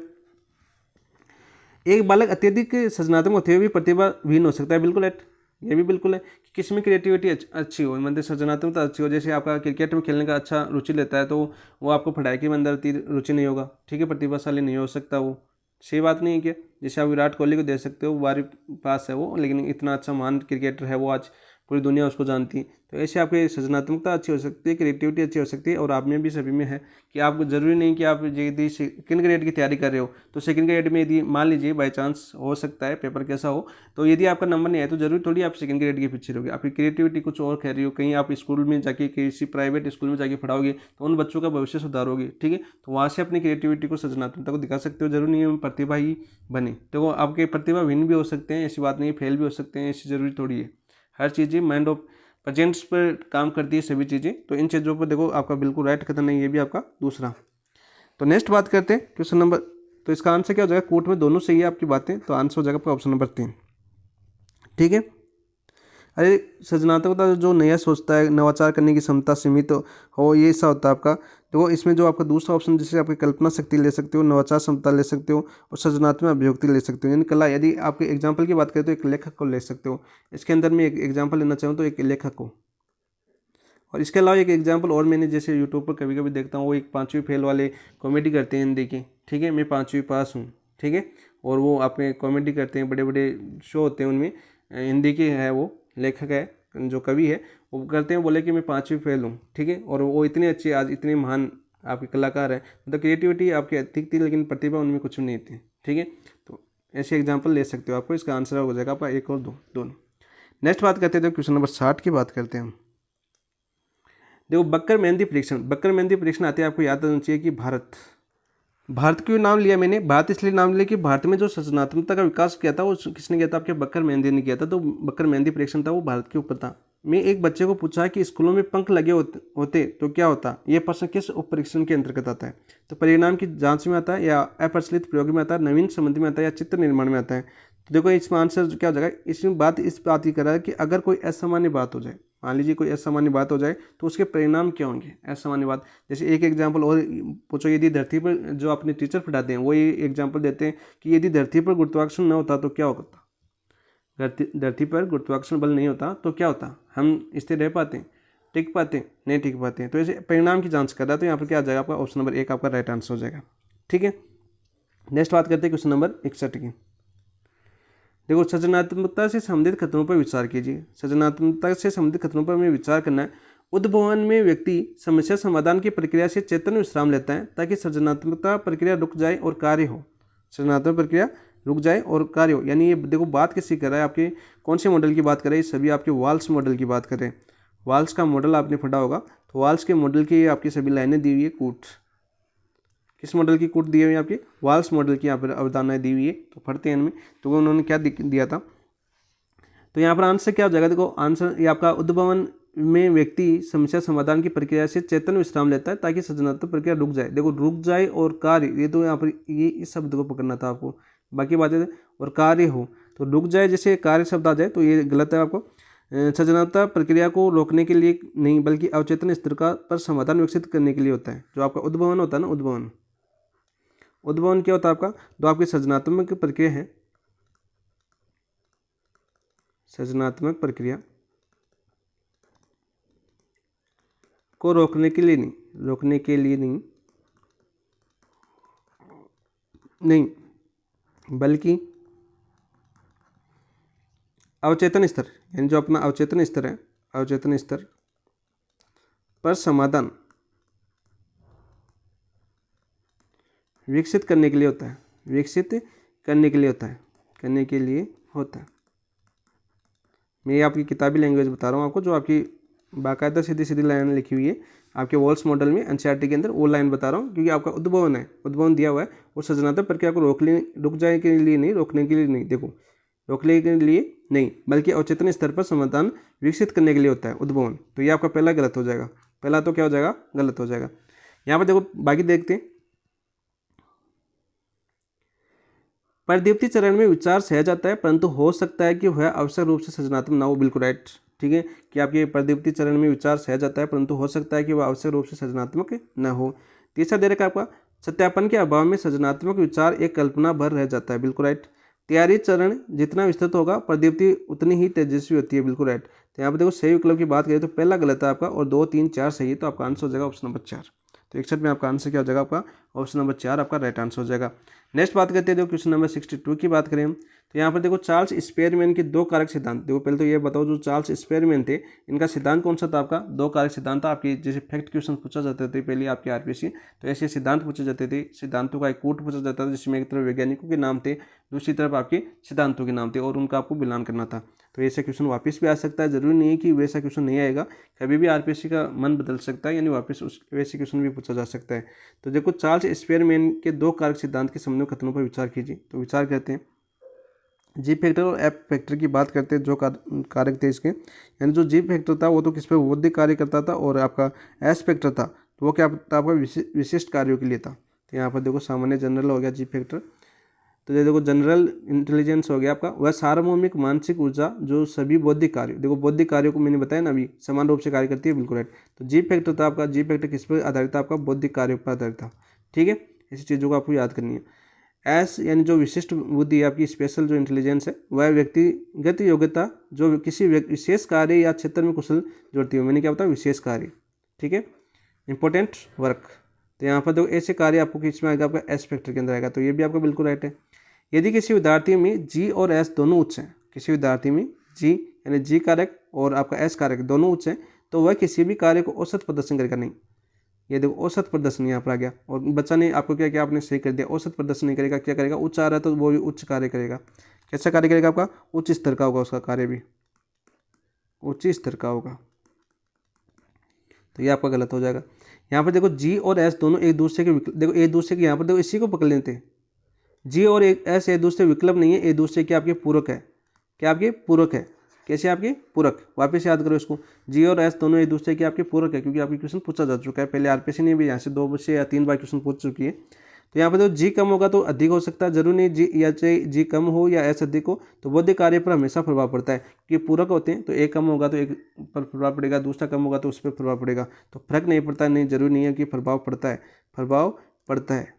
एक बालक अत्यधिक सृजनात्मक होते हुए भी प्रतिभाहीन हो सकता है, बिल्कुल राइट, ये भी बिल्कुल है कि किसमें क्रिएटिविटी अच्छी हो, मतलब सृजनात्मकता अच्छी हो, जैसे आपका क्रिकेट में खेलने का अच्छा रुचि लेता है, तो वो आपको पढ़ाई के अंदर रुचि नहीं होगा, ठीक है, प्रतिभाशाली नहीं हो सकता वो, सही बात नहीं है क्या। जैसे आप विराट कोहली को दे सकते हो, 12वीं पास है वो, लेकिन इतना अच्छा महान क्रिकेटर है वो, आज पूरी दुनिया उसको जानती है। तो ऐसे आपकी सृजनात्मकता अच्छी हो सकती है, क्रिएटिविटी अच्छी हो सकती है, और आप में भी सभी में है कि आपको जरूरी नहीं कि आप यदि सेकंड ग्रेड की तैयारी कर रहे हो, तो सेकंड ग्रेड में यदि मान लीजिए बाई चांस हो सकता है पेपर कैसा हो, तो यदि आपका नंबर नहीं है तो जरूरी थोड़ी आप सेकंड ग्रेड के पीछे रहोगे, आपकी क्रिएटिविटी कुछ और कह रही हो, कहीं आप स्कूल में जाके किसी प्राइवेट स्कूल में जाके पढ़ाओगे तो उन बच्चों का भविष्य सुधारोगे। ठीक है, तो वहाँ से अपनी क्रिएटिविटी को, सृजनात्मकता को दिखा सकते हो, जरूरी नहीं है प्रतिभा ही बने। तो आपके प्रतिभाहीन भी हो सकते हैं, ऐसी बात नहीं, फेल भी हो सकते हैं, ऐसी जरूरी थोड़ी है। हर चीज़ें माइंड ऑफ प्रेजेंट्स पर काम करती है सभी चीज़ें, तो इन चीज़ों पर देखो आपका बिल्कुल राइट कथन नहीं, ये भी आपका दूसरा। तो नेक्स्ट बात करते हैं क्वेश्चन नंबर, तो इसका आंसर क्या हो जाएगा, कोर्ट में दोनों सही है आपकी बातें, तो आंसर हो जाएगा आपका ऑप्शन नंबर 3। ठीक है, अरे सृजनात्मकता जो नया सोचता है, नवाचार करने की क्षमता सीमित हो, ये ऐसा होता है आपका। देखो इसमें जो आपका दूसरा ऑप्शन, जैसे आपकी कल्पना शक्ति ले सकते हो, नवाचार क्षमता ले सकते हो, और सृजनात्मक अभिव्यक्ति ले सकते हो, यानी कला। यदि आपके एग्जाम्पल की बात करें तो एक लेखक को ले सकते हो, इसके अंदर में एक एग्जाम्पल लेना चाहूँ तो एक लेखक को। और इसके अलावा एक एग्जाम्पल और मैंने जैसे यूट्यूब पर कभी कभी देखता हूँ, वो एक 5वीं फेल वाले कॉमेडी करते हैं हिंदी की, ठीक है, मैं 5वीं पास हूँ, ठीक है, और वो अपने कॉमेडी करते हैं, बड़े बड़े शो होते हैं उनमें, हिंदी के है, वो लेखक है जो कवि है, वो करते हैं, बोले कि मैं 5वीं फेल हूँ, ठीक है, और वो इतने अच्छे, आज इतने महान आपके कलाकार हैं, मतलब क्रिएटिविटी आपकी अधिक थी लेकिन प्रतिभा उनमें कुछ नहीं थी। ठीक है, तो ऐसे एग्जाम्पल ले सकते हो, आपको इसका आंसर हो जाएगा आपका 1 और 2 दोनों। नेक्स्ट बात करते हैं, तो क्वेश्चन नंबर 60 की बात करते हैं हम। देखो बक्कर मेहंदी परीक्षण आते हैं, आपको याद होना चाहिए कि भारत क्यों नाम लिया मैंने, भारत इसलिए नाम लिया कि भारत में जो सृजनात्मकता का विकास किया था वो किसने किया था, आपके बक्कर मेहंदी ने किया था। तो बक्कर मेहंदी परीक्षण था वो भारत के ऊपर था। मैं एक बच्चे को पूछा कि स्कूलों में पंख लगे होते तो क्या होता, यह प्रश्न किस उप परीक्षण के अंतर्गत आता है। तो परिणाम की जांच में आता है, या अप्रचलित प्रयोग में आता है, नवीन संबंध में आता है, या चित्र निर्माण में आता है। तो देखो इसमें आंसर क्या हो जाएगा, इसमें बात इस बात की कर रहा है कि अगर कोई असामान्य बात हो जाए, मान लीजिए कोई असामान्य बात हो जाए तो उसके परिणाम क्या होंगे। असामान्य बात, जैसे एक एग्जांपल और पूछो, यदि धरती पर, जो अपने टीचर पढ़ाते हैं वो ये एग्जांपल देते हैं कि यदि धरती पर गुरुत्वाकर्षण न होता तो क्या होता। धरती पर गुरुत्वाकर्षण बल नहीं होता तो क्या होता, हम स्थिर रह पाते हैं, टिक पाते हैं, नहीं टिक पाते हैं। तो ऐसे परिणाम की जांच कर रहा है, तो यहाँ पर क्या आ जाएगा आपका ऑप्शन नंबर 1 आपका राइट आंसर हो जाएगा। ठीक है, नेक्स्ट बात करते हैं क्वेश्चन नंबर 61 की। देखो, सृजनात्मकता से संबंधित खतरों पर विचार कीजिए। सृजनात्मकता से संबंधित खतरों पर हमें विचार करना है। उद्भवन में व्यक्ति समस्या समाधान की प्रक्रिया से चेतन विश्राम लेता है ताकि सृजनात्मकता प्रक्रिया रुक जाए और कार्य हो। सृजनात्मक प्रक्रिया रुक जाए और कार्य हो, यानी ये देखो बात किसकी कर रहा है, आपके कौन से मॉडल की बात कर रहे हैं, सभी आपके वाल्स मॉडल की बात कर रहे हैं। वाल्स का मॉडल आपने पढ़ा होगा, तो वाल्स के मॉडल की आपकी सभी लाइनें दी हुई है। कूट, किस मॉडल की कूट दी हुई है आपकी, वाल्स मॉडल की यहाँ पर अवधारणाएं दी हुई है। तो पढ़ते हैं इनमें, तो उन्होंने क्या दिया था। तो यहाँ पर आंसर क्या हो जाएगा, देखो आंसर ये आपका उद्भवन में व्यक्ति समस्या समाधान की प्रक्रिया से चेतन विश्राम लेता है ताकि सृजनात्मक प्रक्रिया रुक जाए। देखो रुक जाए और कार्य, ये तो यहाँ पर ये इस शब्द को पकड़ना था आपको, बाकी बातें और कार्य हो। तो रुक जाए जैसे कार्य शब्द आ जाए तो ये गलत है आपको। सृजनात्मक प्रक्रिया को रोकने के लिए नहीं बल्कि अवचेतन स्तर का पर समाधान विकसित करने के लिए होता है। जो आपका उद्भवन होता है ना, उद्भवन क्या होता है आपका, जो आपकी सृजनात्मक प्रक्रिया है, सृजनात्मक प्रक्रिया को रोकने के लिए नहीं बल्कि अवचेतन स्तर, यानी जो अपना अवचेतन स्तर है, अवचेतन स्तर पर समाधान विकसित करने के लिए होता है, करने के लिए होता है। मैं आपकी किताबी लैंग्वेज बता रहा हूँ आपको, जो आपकी बाकायदा सीधी सीधी लाइन लिखी हुई है आपके वॉल्स मॉडल में एनसीईआरटी के अंदर, वो लाइन बता रहा हूँ, क्योंकि आपका उद्भवन है, उद्भवन दिया हुआ है, और सृजनात्मक प्रक्रिया को रुक जाने के लिए नहीं, रोकने के लिए नहीं, देखो रोकने के लिए नहीं बल्कि अवचेतन स्तर पर समाधान विकसित करने के लिए होता है उद्भवन। तो ये आपका पहला गलत हो जाएगा, पहला तो क्या हो जाएगा, गलत हो जाएगा। यहाँ पर देखो बाकी देखते हैं। परदीप्ति चरण में विचार सहज आता है परंतु हो सकता है कि वह आवश्यक रूप से सृजनात्मक ना हो। बिल्कुल राइट, ठीक है, कि आपके परदीप्ति चरण में विचार सहज आता है परंतु हो सकता है कि वह आवश्यक रूप से सृजनात्मक न हो। तीसरा दे रखा आपका, सत्यापन के अभाव में सृजनात्मक विचार एक कल्पना भर रह जाता है। बिल्कुल राइट। तैयारी चरण जितना विस्तृत होगा परदीप्ति उतनी ही तेजस्वी होती है। बिल्कुल राइट। तो यहाँ पर देखो सही विकल्प की बात करें तो पहला गलत है आपका और 2, 3, 4 सही है, तो आपका आंसर हो जाएगा ऑप्शन नंबर 4। तो 61 में आपका आंसर क्या हो जाएगा, आपका ऑप्शन नंबर 4 आपका राइट आंसर हो जाएगा। नेक्स्ट बात करते हैं, देखो क्वेश्चन नंबर 62 की बात करें हम, तो यहाँ पर देखो चार्ल्स स्पेयरमैन के 2 कारक सिद्धांत। देखो पहले तो ये बताओ, जो चार्ल्स स्पेयरमैन थे इनका सिद्धांत कौन सा था आपका, 2 कारक सिद्धांत था। आपकी जैसे फैक्ट क्वेश्चन पूछा जाते थे पहले आपके आरपीएससी, तो ऐसे सिद्धांत पूछे जाते थे, सिद्धांतों का एक कूट पूछा जाता था जिसमें एक तरफ वैज्ञानिकों के नाम थे, दूसरी तरफ आपके सिद्धांतों के नाम थे और उनका आपको मिलान करना था। तो ऐसा क्वेश्चन वापस भी आ सकता है, जरूरी नहीं है कि वैसा क्वेश्चन नहीं आएगा, कभी भी आरपीएससी का मन बदल सकता है, यानी वापस उस वैसे क्वेश्चन भी पूछा जा सकता है। तो देखो चार्ल्स स्पेयरमैन के 2 कारक सिद्धांत के समन्वय कथनों पर विचार कीजिए। तो विचार करते हैं, जी फैक्टर और एफ फैक्टर की बात करते हैं, जो कारक थे इसके, यानी जो जी फैक्टर था वो तो किस पर बौद्धिक कार्य करता था और आपका एस फैक्टर था तो वो क्या था, आपका विशिष्ट कार्यों के लिए था। तो यहाँ पर देखो सामान्य जनरल हो गया जी फैक्टर, तो ये देखो जनरल इंटेलिजेंस हो गया आपका, वह सार्वभौमिक मानसिक ऊर्जा जो सभी बौद्धिक कार्य, देखो बौद्धिक कार्यों को मैंने बताया ना अभी, समान रूप से कार्य करती है। बिल्कुल राइट। तो जी फैक्टर था आपका, जी फैक्टर किस पर आधारित था, आपका बौद्धिक कार्यों पर आधारित था। ठीक है, ऐसी चीज़ों को आपको याद करनी है। एस यानी जो विशिष्ट बुद्धि आपकी स्पेशल जो इंटेलिजेंस है, वह व्यक्तिगत योग्यता जो किसी विशेष कार्य या क्षेत्र में कुशल जोड़ती है। मैंने क्या बताया, विशेष कार्य। ठीक है, इंपॉर्टेंट वर्क। तो यहाँ पर देखो ऐसे कार्य आपको किस में आएगा, आपका एस फैक्टर के अंदर आएगा, तो ये भी आपका बिल्कुल राइट है। यदि किसी विद्यार्थी में जी और एस दोनों उच्च हैं, किसी विद्यार्थी में जी यानी जी कारक और आपका एस कारक दोनों उच्च हैं, तो वह किसी भी कार्य को औसत प्रदर्शन करेगा नहीं। ये देखो औसत प्रदर्शन यहाँ पर आ गया और बच्चा ने आपको क्या किया, आपने सही कर दिया, औसत प्रदर्शन नहीं करेगा, क्या करेगा, उच्च आ रहा है तो वो भी उच्च कार्य करेगा। कैसा कार्य करेगा, आपका उच्च स्तर का होगा, उसका कार्य भी उच्च स्तर का होगा। तो ये आपका गलत हो जाएगा। यहाँ पर देखो जी और एस दोनों एक दूसरे के देखो एक दूसरे के, यहाँ पर देखो इसी को पकड़ लेते हैं, जी और एस एक दूसरे विकल्प नहीं है, एक दूसरे के आपके पूरक है। क्या आपके पूरक है, कैसे आपके पूरक, वापस याद करो इसको, जी और एस दोनों एक दूसरे के आपके पूरक है, क्योंकि आपकी क्वेश्चन पूछा जा चुका है पहले, आरपीएससी ने भी यहाँ से 2 से या 3 बार क्वेश्चन पूछ चुकी है। तो यहाँ पर जो जी कम होगा तो अधिक हो सकता है, जरूरी नहीं जी या चाहे जी कम हो या एस अधिक हो, तो बौद्धिक कार्य पर हमेशा प्रभाव पड़ता है कि पूरक होते हैं, तो एक कम होगा तो एक पर प्रभाव पड़ेगा, दूसरा कम होगा तो उस पर प्रभाव पड़ेगा, तो फर्क नहीं पड़ता, नहीं जरूरी नहीं है कि प्रभाव पड़ता है, प्रभाव पड़ता है।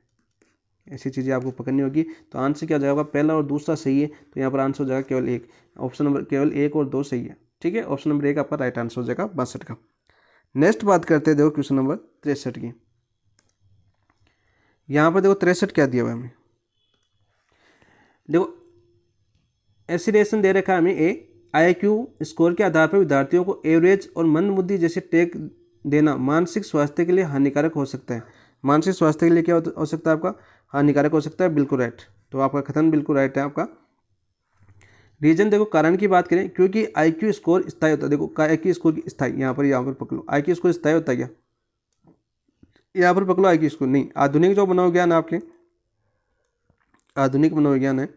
ऐसी चीज़ें आपको पकड़नी होगी। तो आंसर क्या हो जाएगा, पहला और दूसरा सही है, तो यहाँ पर आंसर हो जाएगा केवल एक, ऑप्शन नंबर केवल 1 और 2 सही है। ठीक है, ऑप्शन नंबर 1 आपका राइट आंसर हो जाएगा 62 का। नेक्स्ट बात करते हैं, देखो क्वेश्चन नंबर 63 की। यहाँ पर देखो 63 क्या दिया हुआ है हमें, देखो एसिडेशन दे रखा है हमें ए, IQ स्कोर के आधार पर विद्यार्थियों को एवरेज और मंदबुद्धि जैसे टैग देना मानसिक स्वास्थ्य के लिए हानिकारक हो सकता है। मानसिक स्वास्थ्य के लिए क्या हो सकता है आपका, हानिकारक हो सकता है, बिल्कुल राइट। तो आपका कथन बिल्कुल राइट है आपका। रीजन देखो, कारण की बात करें, क्योंकि IQ स्कोर स्थायी होता है। देखो IQ स्कोर की स्थायी, यहाँ पर पकड़ लो, IQ स्कोर स्थायी होता है क्या, यहाँ पर पकड़ो IQ स्कोर नहीं। आधुनिक जो मनोविज्ञान आपके आधुनिक मनोविज्ञान है,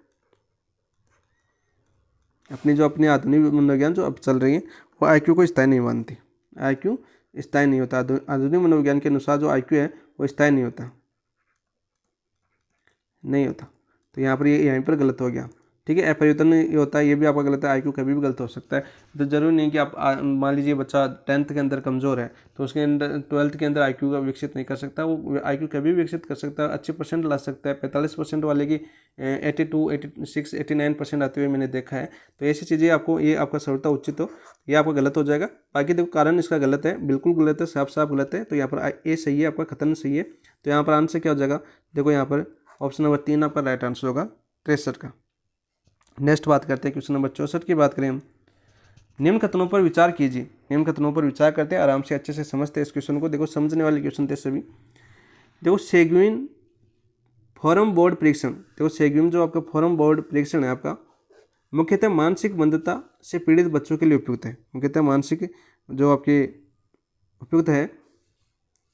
अपनी आधुनिक मनोविज्ञान जो अब चल रही है, वो IQ को स्थायी नहीं मानती। IQ स्थायी नहीं होता, आधुनिक मनोविज्ञान के अनुसार जो IQ है वो स्थायी नहीं होता, नहीं होता। तो यहाँ पर ये यहीं पर गलत हो गया। ठीक है, अपरिवर्तन ये होता है, ये भी आपका गलत है। IQ कभी भी गलत हो सकता है, तो जरूरी नहीं कि आप मान लीजिए बच्चा 10th के अंदर कमज़ोर है तो उसके अंदर 12th के अंदर IQ का विकसित नहीं कर सकता, वो IQ कभी भी विकसित कर सकता है, अच्छे परसेंट ला सकता है। 45% वाले की 82, 86, 89% आते हुए मैंने देखा है। तो ऐसी चीज़ें आपको, ये आपका सर्वथा उचित हो, ये आपका गलत हो जाएगा। बाकी देखो कारण इसका गलत है, बिल्कुल गलत है, साफ साफ गलत है। तो यहाँ पर ए सही है, आपका कथन सही है। तो यहाँ पर आंसर क्या हो जाएगा, देखो यहाँ पर ऑप्शन नंबर 3 आपका राइट आंसर होगा 63 का। नेक्स्ट बात करते हैं क्वेश्चन नंबर 64 की बात करें हम। निम्न कथनों पर विचार कीजिए। निम्न कथनों पर विचार करते हैं, आराम से अच्छे से समझते हैं इस क्वेश्चन को। देखो समझने वाले क्वेश्चन थे सभी। देखो सेग्विन फोरम बोर्ड परीक्षण, देखो सेग्विन जो आपका फोरम बोर्ड परीक्षण है आपका, मुख्यतः मानसिक मंदता से पीड़ित बच्चों के लिए उपयुक्त है। मुख्यतः मानसिक जो आपके उपयुक्त है,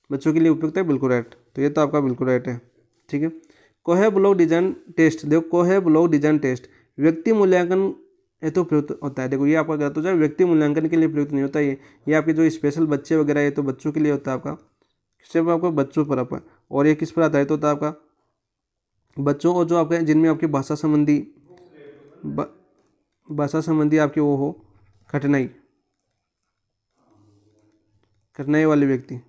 बच्चों के लिए उपयुक्त है, बिल्कुल राइट। तो ये तो आपका बिल्कुल राइट है। ठीक है, कोहे ब्लॉक डिजाइन टेस्ट, देखो कोहे ब्लॉक डिजाइन टेस्ट व्यक्ति मूल्यांकन हेतु प्रयुक्त होता है। देखो ये आपका गलत हो जाए, व्यक्ति मूल्यांकन के लिए प्रयुक्त नहीं होता ये आपके जो स्पेशल बच्चे वगैरह है तो बच्चों के लिए होता है आपका, सिर्फ आपको बच्चों पर आपका। और ये किस पर आधारित होता है आपका, बच्चों और जो आपके जिनमें आपकी भाषा संबंधी आपके वो हो कठिनाई वाले व्यक्ति,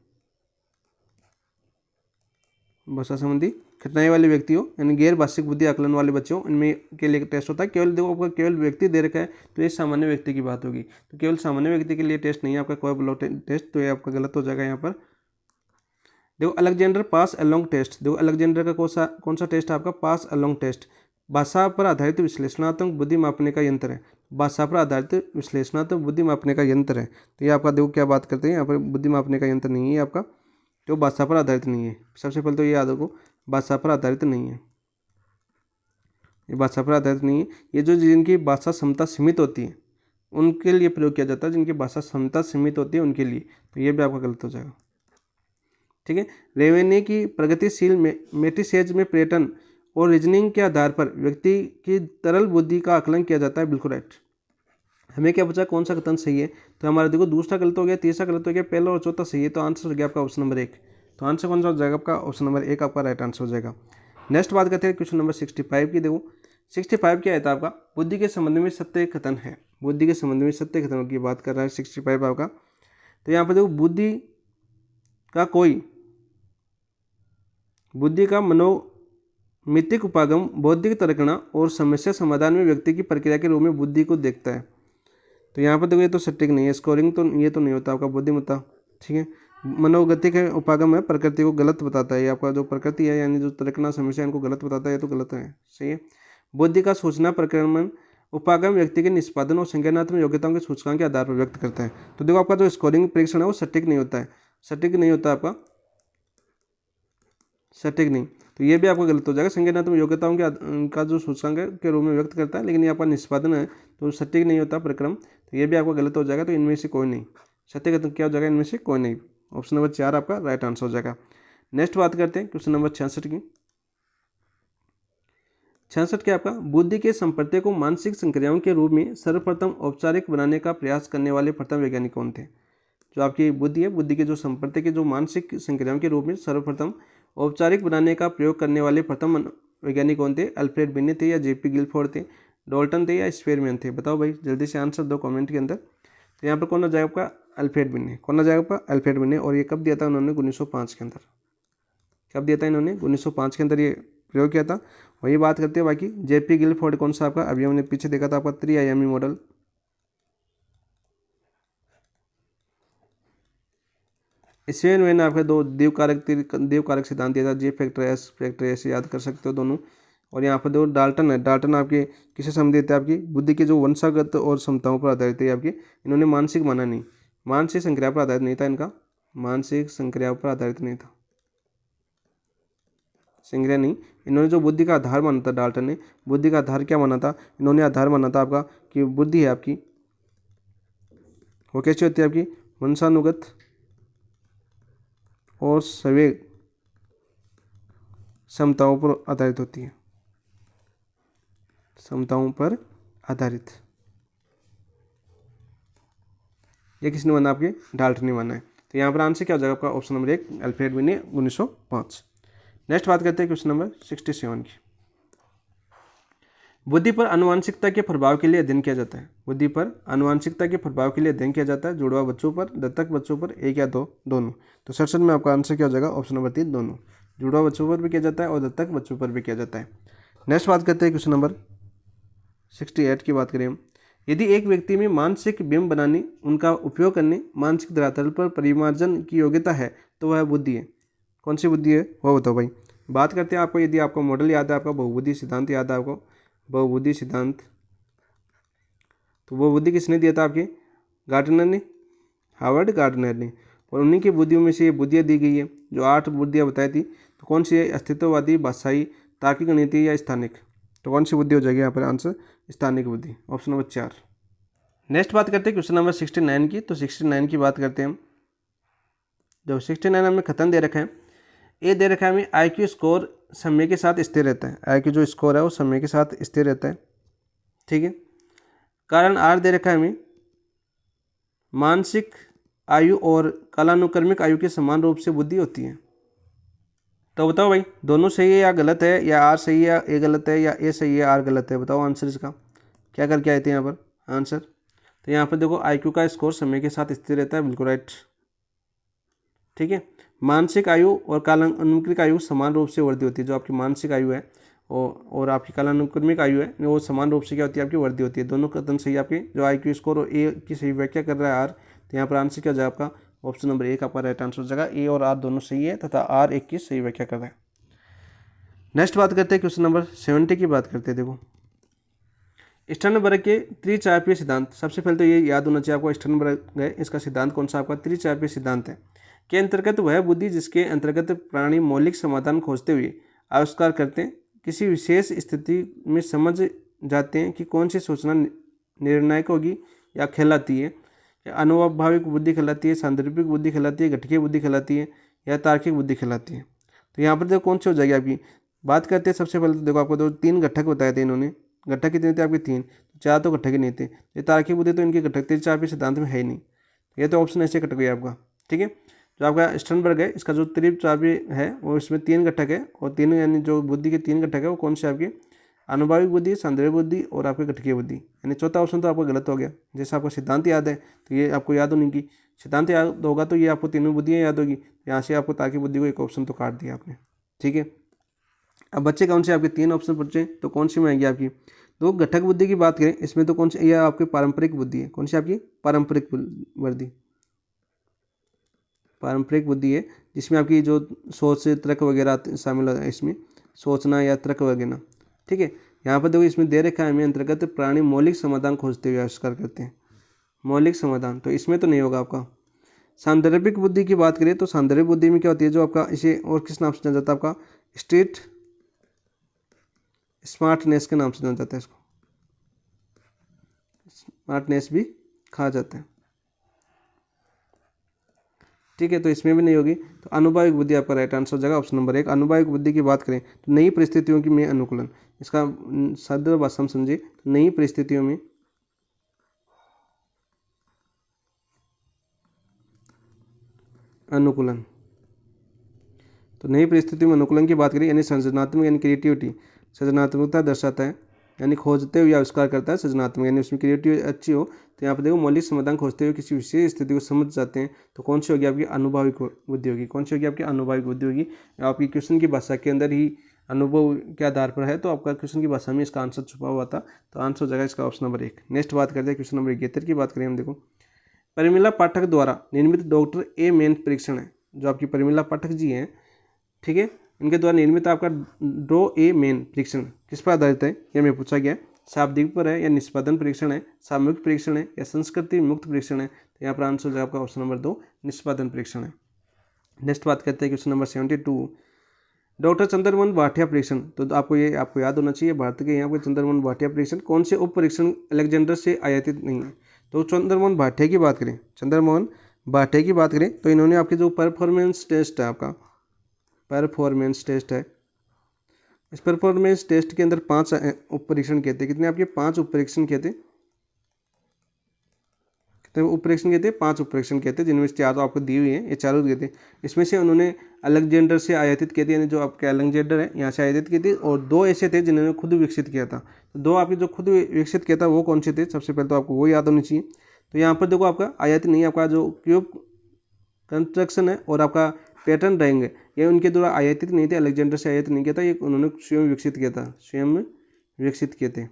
भाषा संबंधी कठिनाई वाले व्यक्ति हो, यानी गैर भाषिक बुद्धि आकलन वाले बच्चे हो, इनमें के लिए टेस्ट होता है। केवल देखो आपका केवल व्यक्ति दे रखा है तो ये सामान्य व्यक्ति की बात होगी, तो केवल सामान्य व्यक्ति के लिए टेस्ट नहीं है आपका कोई ब्लॉक टेस्ट, तो ये आपका गलत हो जाएगा यहाँ पर। देखो अलेक्जेंडर पास अलोंग टेस्ट, देखो अलेक्जेंडर का कौन सा टेस्ट है आपका, पास अलोंग टेस्ट। भाषा पर आधारित विश्लेषणात्मक बुद्धि मापने का यंत्र है। भाषा पर आधारित विश्लेषणात्मक बुद्धि मापने का यंत्र है, तो ये आपका देखो क्या बात करते हैं यहाँ पर, बुद्धि मापने का यंत्र नहीं है आपका, तो भाषा पर आधारित नहीं है। सबसे पहले तो ये याद रखो, भाषा पर आधारित नहीं है, ये भाषा पर आधारित नहीं है। ये जो जिनकी भाषा क्षमता सीमित होती है उनके लिए प्रयोग किया जाता है, जिनकी भाषा क्षमता सीमित होती है उनके लिए, तो ये भी आपका गलत हो जाएगा। ठीक है, रेवेन्यू की प्रगतिशील मेट्रिसेज में पर्यटन और रीजनिंग के आधार पर व्यक्ति की तरल बुद्धि का आकलन किया जाता है, बिल्कुल राइट। हमें क्या पूछा कौन सा कथन सही है, तो हमारा देखो दूसरा गलत हो गया, तीसरा गलत हो गया, पहला और चौथा सही है, तो आंसर हो गया आपका ऑप्शन नंबर 1। तो आंसर कौन सा हो जाएगा आपका, ऑप्शन नंबर 1 आपका राइट आंसर हो जाएगा। नेक्स्ट बात करते हैं क्वेश्चन नंबर 65 की। देखो 65 क्या है था आपका, बुद्धि के संबंध में सत्य कथन है। बुद्धि के संबंध में सत्य कथनों की बात कर रहा है 65 आपका। तो यहाँ पर देखो बुद्धि का मनोमितिक उपागम बौद्धिक तर्कना और समस्या समाधान में व्यक्ति की प्रक्रिया के रूप में बुद्धि को देखता है। तो यहाँ पर देखो ये तो सटीक नहीं है, स्कोरिंग तो ये तो नहीं होता आपका बुद्धिमत्ता। ठीक है, मनोगति के उपागम है, प्रकृति को गलत बताता है, ये आपका जो प्रकृति है यानी जो तर्कना समस्या इनको गलत बताता है, ये तो गलत है। सही है, बुद्धि का सूचना प्रक्रमण उपागम व्यक्ति के निष्पादन और संज्ञानात्मक योग्यताओं के सूचकांक के आधार पर व्यक्त करता है। तो देखो आपका जो स्कोरिंग परीक्षण है वो सटीक नहीं होता है, सटीक नहीं होता आपका, सटीक नहीं, तो ये भी आपका गलत हो जाएगा। संज्ञानात्मक योग्यताओं का जो सूचकांक के रूप में व्यक्त करता है, लेकिन ये आपका निष्पादन है तो सटीक नहीं होता प्रक्रम, तो ये भी आपका गलत हो जाएगा। तो इनमें से कोई नहीं, सत्य क्या हो जाएगा, इनमें से कोई नहीं। ऑप्शन नंबर 4 आपका राइट आंसर हो जाएगा। नेक्स्ट बात करते हैं क्वेश्चन नंबर 66 की। 66 क्या आपका, बुद्धि के संपर्क को मानसिक संक्रियाओं के रूप में सर्वप्रथम औपचारिक बनाने का प्रयास करने वाले प्रथम वैज्ञानिक कौन थे। जो आपकी बुद्धि है, बुद्धि के जो संपर्क के जो मानसिक संक्रियाओं के रूप में सर्वप्रथम औपचारिक बनाने का प्रयोग करने वाले प्रथम वैज्ञानिक कौन थे? अल्फ्रेड बिने थे या जेपी गिलफोर्ड थे, डाल्टन थे या स्पेरमैन थे? बताओ भाई, जल्दी से आंसर दो कमेंट के अंदर। तो यहाँ पर कौन आ जाएगा आपका? अल्फ्रेड बिने। कौन आ जाएगा आपका? अल्फ्रेड बिने। और ये कब दिया था उन्होंने? 1905 के अंदर। कब दिया था इन्होंने? 1905 के अंदर ये प्रयोग किया था। वही बात करते हैं बाकी जेपी गिलफोर्ड कौन सा आपका? अभी हमने पीछे देखा था आपका त्रिआयामी मॉडल। इसमें मैंने आपके दो द्वीपकारक सिद्धांत दिया था, जी फैक्टर एस याद कर सकते हो दोनों। और यहाँ पर दो डाल्टन है। डाल्टन आपके किसे संबंधित है? आपकी बुद्धि के जो वंशागत और क्षमताओं पर आधारित है आपकी। इन्होंने मानसिक माना नहीं, मानसिक संक्रिया पर आधारित नहीं था इनका, मानसिक संक्रिया पर आधारित नहीं था, संक्रिया नहीं। इन्होंने जो बुद्धि का आधार माना था, डाल्टन ने बुद्धि का आधार क्या माना था? इन्होंने आधार माना था आपका कि बुद्धि है आपकी वो कैसी होती है? आपकी वंशानुगत और संवेग क्षमताओं पर आधारित होती है, क्षमताओं पर आधारित। ये किसने माना? आपके डाल्टन ने माना है। तो यहाँ पर आंसर क्या हो जाएगा आपका? ऑप्शन नंबर 1 अल्फ्रेड बिने 1905। नेक्स्ट बात करते हैं क्वेश्चन नंबर 67 की। बुद्धि पर आनुवंशिकता के प्रभाव के लिए अध्ययन किया जाता है। बुद्धि पर आनुवंशिकता के प्रभाव के लिए अध्ययन किया जाता है जुड़वा बच्चों पर, दत्तक बच्चों पर, एक या दो, दोनों। तो 67 में आपका आंसर क्या हो जाएगा? ऑप्शन नंबर 3 दोनों। जुड़वा बच्चों पर भी किया जाता है और दत्तक बच्चों पर भी किया जाता है। नेक्स्ट बात करते हैं क्वेश्चन नंबर 68 की बात करें हम। यदि एक व्यक्ति में मानसिक बिंब बनाने, उनका उपयोग करने, मानसिक धरातल पर परिमार्जन की योग्यता है तो वह बुद्धि है। कौन सी बुद्धि है वो बताओ भाई। बात करते हैं आपको, यदि आपको मॉडल याद है, आपका बहुबुद्धि सिद्धांत याद है आपको, बहुबुद्धि सिद्धांत। तो वो बुद्धि किसने दिया था? आपके गार्डनर ने, हार्वर्ड गार्डनर ने। और उन्हीं की बुद्धियों में से ये बुद्धियाँ दी गई है, जो 8 बुद्धियाँ बताई थी। तो कौन सी है? अस्तित्ववादी, भाषाई, तार्किक नीति या स्थानिक? तो कौन सी बुद्धि हो जाएगी यहाँ पर आंसर? स्थानिक बुद्धि, ऑप्शन नंबर 4। नेक्स्ट बात करते हैं क्वेश्चन नंबर 69 की। तो 69 की बात करते हैं हम। जो 69 हमने खत्म दे रखा है, ये दे रखा है हमें IQ स्कोर समय के साथ स्थिर रहता है। IQ जो स्कोर है वो समय के साथ स्थिर रहता है, ठीक है। कारण R दे रखा है हमें मानसिक आयु और कालानुक्रमिक आयु के समान रूप से बुद्धि होती है। तो बताओ भाई, दोनों सही है या गलत है, या आर सही है या ए गलत है, या ए सही है आर गलत है? बताओ आंसर इसका क्या करके आए थे यहाँ पर आंसर। तो यहाँ पर देखो IQ का स्कोर समय के साथ स्थिर रहता है, बिल्कुल राइट, ठीक है। मानसिक आयु और कालानुक्रमिक आयु समान रूप से वृद्धि होती है। जो आपकी मानसिक आयु है और आपकी कालानुक्रमिक आयु है वो समान रूप से क्या होती है? आपकी वृद्धि होती है। दोनों कथन सही है आपके। जो IQ स्कोर और ए की सही व्याख्या कर रहा है आर, तो यहाँ पर आंसर क्या हो जाएगा आपका? ऑप्शन नंबर 1 आपका राइट आंसर हो जाएगा। ए और आर दोनों सही है तथा आर एक की सही व्याख्या कर रहा है। नेक्स्ट बात करते हैं क्वेश्चन नंबर 70 की बात करते हैं। देखो स्टर्नबर्ग के त्रिचापीय सिद्धांत, सबसे पहले तो ये याद होना चाहिए आपको, स्टर्नबर्ग है इसका सिद्धांत कौन सा? आपका त्रिचापीय सिद्धांत है। के अंतर्गत वह बुद्धि जिसके अंतर्गत प्राणी मौलिक समाधान खोजते हुए आविष्कार करते हैं, किसी विशेष स्थिति में समझ जाते हैं कि कौन सी सूचना निर्णायक होगी या कहलाती है, या अनुभाविक बुद्धि कहलाती है, सांदर्भिक बुद्धि कहलाती है, घटकीय बुद्धि कहलाती है, या तार्किक बुद्धि कहलाती है। तो यहाँ पर देखो कौन सी हो जाएगी आपकी। बात करते हैं सबसे पहले तो देखो आपको 3 घटक बताए थे इन्होंने। घटक कितने थे आपके? 3। 4 तो घटक ही नहीं थे। ये तार्किक बुद्धि तो इनके घटक थे, 4 सिद्धांत में है ही नहीं। ये तो ऑप्शन ऐसे कट गया आपका, ठीक है। जो आपका स्टर्नबर्ग है इसका जो त्रिचापी है वो इसमें 3 घटक है, और 3 यानी जो बुद्धि के 3 घटक है वो कौन से आपके? अनुभाविक बुद्धि, सांदर्भिक बुद्धि और आपके घटकीय बुद्धि। यानी चौथा ऑप्शन तो आपका गलत हो गया। जैसे आपको सिद्धांत याद है तो ये आपको याद होने की, सिद्धांत याद होगा तो ये आपको तीनों बुद्धियाँ याद होगी। यहाँ से आपको तार्किक बुद्धि को एक ऑप्शन तो काट दिया आपने, ठीक है। अब बच्चे कौन से? आपके 3 ऑप्शन बच्चे, तो कौन सी में आएगी आपकी? तो घटक बुद्धि की बात करें इसमें तो कौन सी? यह आपकी पारंपरिक बुद्धि है। कौन सी आपकी? पारंपरिक बुद्धि, पारंपरिक बुद्धि है जिसमें आपकी जो सोच से तर्क वगैरह शामिल है, इसमें सोचना या तर्क वगैरह, ठीक है। यहाँ पर देखो इसमें दे रखा है हमें अंतर्गत प्राणी मौलिक समाधान खोजते हुए आविष्कार करते हैं, मौलिक समाधान, तो इसमें तो नहीं होगा आपका। सांदर्भिक बुद्धि की बात करें तो सांदर्भिक बुद्धि में क्या होती है? जो आपका इसे और किस नाम से जाना जाता है? आपका स्टेट स्मार्टनेस के नाम से जाना जाता है, इसको स्मार्टनेस भी कहा जाता है, ठीक है। तो इसमें भी नहीं होगी। तो अनुभाविक बुद्धि आपका राइट आंसर हो जाएगा, ऑप्शन नंबर 1। अनुभाविक बुद्धि की बात करें तो नई परिस्थितियों की में अनुकूलन, इसका साधारण भाषा में समझिए, नई परिस्थितियों में अनुकूलन। तो नई परिस्थिति में अनुकूलन की बात करें यानी सृजनात्मक यानी क्रिएटिविटी, सृजनात्मकता दर्शाता है यानी खोजते हुए आविष्कार करता है सृजनात्मक, यानी उसमें क्रिएटिविटी अच्छी हो। तो यहाँ पर देखो मौलिक समाधान खोजते हुए किसी विशेष स्थिति को समझ जाते हैं, तो कौन सी होगी आपकी अनुभाविक बुद्धि होगी, कौन सी होगी आपकी अनुभाविक बुद्धि होगी। आपकी क्वेश्चन की भाषा के अंदर ही अनुभव के आधार पर है, तो आपका क्वेश्चन की भाषा में इसका आंसर छुपा हुआ था, तो आंसर हो जाएगा इसका ऑप्शन नंबर 1। नेक्स्ट बात करते हैं क्वेश्चन नंबर 71 की बात करें हम। देखो परिमिला पाठक द्वारा निर्मित डॉक्टर ए मेन परीक्षण है, जो आपकी परिमिला पाठक जी हैं, ठीक है, इनके द्वारा निर्मित आपका ड्रो ए मेन परीक्षण किस पर आधारित है, यह हमें पूछा गया। शाब्दिक पर है या निष्पादन परीक्षण है, सामूहिक परीक्षण है या संस्कृति मुक्त परीक्षण है, तो यहाँ पर आंसर हो जाएगा आपका ऑप्शन नंबर 2 निष्पादन परीक्षण है। नेक्स्ट बात करते हैं question number 72 doctor Chandramohan Bhatia परीक्षण, तो आपको याद होना चाहिए भारत के यहाँ पर चंद्रमोहन भाटिया परीक्षण कौन से उप परीक्षण अलेक्जेंडर से आयातित नहीं है। तो चंद्रमोहन भाटिया की बात करें, चंद्रमोहन भाटिया की बात करें तो इन्होंने आपके जो परफॉर्मेंस टेस्ट है, आपका परफॉर्मेंस टेस्ट है, इस परफॉर्मेंस टेस्ट के अंदर 5 उप परीक्षण किए थे। कितने आपके 5 उप परीक्षण किए थे, कितने उप परीक्षण किए थे, 5 उप परीक्षण किए थे, जिनमें से 4 तो आपको दी हुई है, ये चारों दिए थे। इसमें से उन्होंने अलेक्जेंडर से आयातित किए थे, यानी जो आपके अलेक्जेंडर है यहाँ से आयातित किए थे, और 2 ऐसे थे जिन्होंने खुद विकसित किया था। तो 2 आपके जो खुद विकसित किया था वो कौन से थे, सबसे पहले तो आपको वो याद होनी चाहिए। तो यहाँ पर देखो आपका आयातित नहीं, आपका जो क्यूब कंस्ट्रक्शन है और आपका पैटर्न ड्राइंग है, ये उनके द्वारा आयातित नहीं थे, अलेक्जेंडर से आयातित नहीं किया था, ये उन्होंने स्वयं विकसित किया था, स्वयं विकसित किए थे,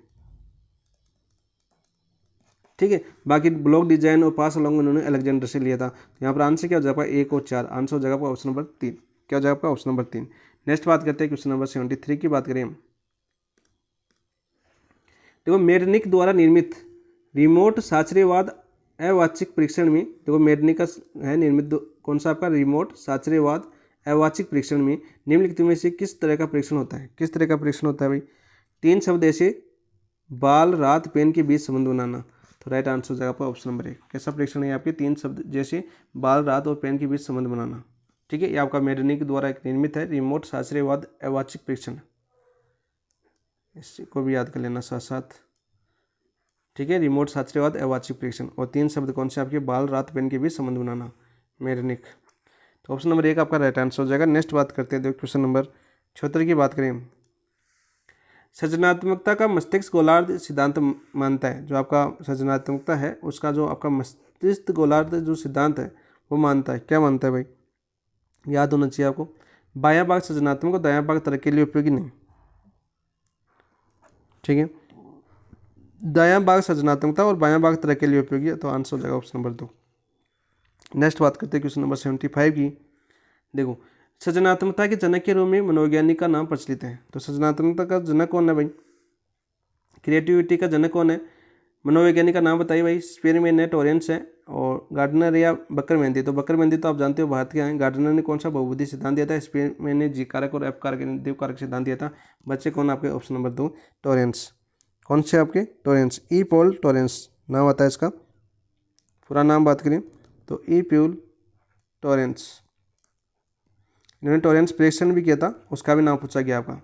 ठीक है। बाकी ब्लॉक डिजाइन और पास अलॉन्ग उन्होंने अलेक्जेंडर से लिया था। तो यहाँ पर आंसर क्या हो जाएगा 1 और 4, आंसर हो जाएगा आपका ऑप्शन नंबर 3, क्या हो जाएगा आपका ऑप्शन नंबर 3। नेक्स्ट बात करते हैं क्वेश्चन नंबर 73 की बात करें हम। देखो मेडनिक द्वारा निर्मित रिमोट साक्षरवाद अवाचिक परीक्षण में, देखो मेडनिक का है निर्मित कौन सा आपका रिमोट साक्षरवाद अवाचिक परीक्षण में निम्नलिखित में से किस तरह का परीक्षण होता है, किस तरह का परीक्षण होता है भाई। 3 शब्द ऐसे बाल रात पेन के बीच संबंध बनाना, तो राइट आंसर हो जाएगा आपका ऑप्शन नंबर 1। कैसा परीक्षण है आपके 3 शब्द जैसे बाल रात और पेन के बीच संबंध बनाना, ठीक है, ये आपका मेडनिक द्वारा एक निर्मित है रिमोट साक्षरवाद अवाचिक परीक्षण, इसको भी याद कर लेना साथ साथ, ठीक है, रिमोट साक्षरवाद अवाचिक परीक्षण। और 3 शब्द कौन से आपके बाल रात पेन के बीच संबंध बनाना, मेडनिक, तो ऑप्शन नंबर 1 आपका राइट आंसर हो जाएगा। नेक्स्ट बात करते हैं, देखो क्वेश्चन नंबर 76 की बात करें हम। सृजनात्मकता का मस्तिष्क गोलार्ध सिद्धांत मानता है, जो आपका सृजनात्मकता है उसका जो आपका मस्तिष्क गोलार्ध जो सिद्धांत है वो मानता है, क्या मानता है भाई, याद होना चाहिए आपको। बायां भाग सृजनात्मक और दायां भाग तरक्की के लिए उपयोगी नहीं, ठीक है, दायां भाग सृजनात्मकता और बायां भाग तरक्की के लिए उपयोगी है, तो आंसर हो जाएगा ऑप्शन नंबर 2। नेक्स्ट बात करते हैं क्वेश्चन नंबर 75 की। देखो सृजनात्मकता के जनक के रूप में मनोवैज्ञानिक का नाम प्रचलित है, तो सृजनात्मकता का जनक कौन है भाई, क्रिएटिविटी का जनक कौन है, मनोवैज्ञानिक का नाम बताइए भाई। स्पेरमैन है, टॉरेंस है, और गार्डनर या बकरमेंदी। तो बकरमेंदी तो आप जानते हो भारत के हैं। गार्डनर ने कौन सा बहुबुद्धि सिद्धांत दिया था, स्पेरमैन ने जी कारक और एफ कारक देव कारक सिद्धांत दिया था। बच्चे कौन आपके ऑप्शन नंबर 2 टॉरेंस, कौन से आपके टॉरेंस, ई पॉल टॉरेंस नाम आता है इसका, पूरा नाम बात करें तो ई प्यूल टॉरेंस, इन्होंने टॉरेंस परीक्षण भी किया था, उसका भी नाम पूछा गया आपका,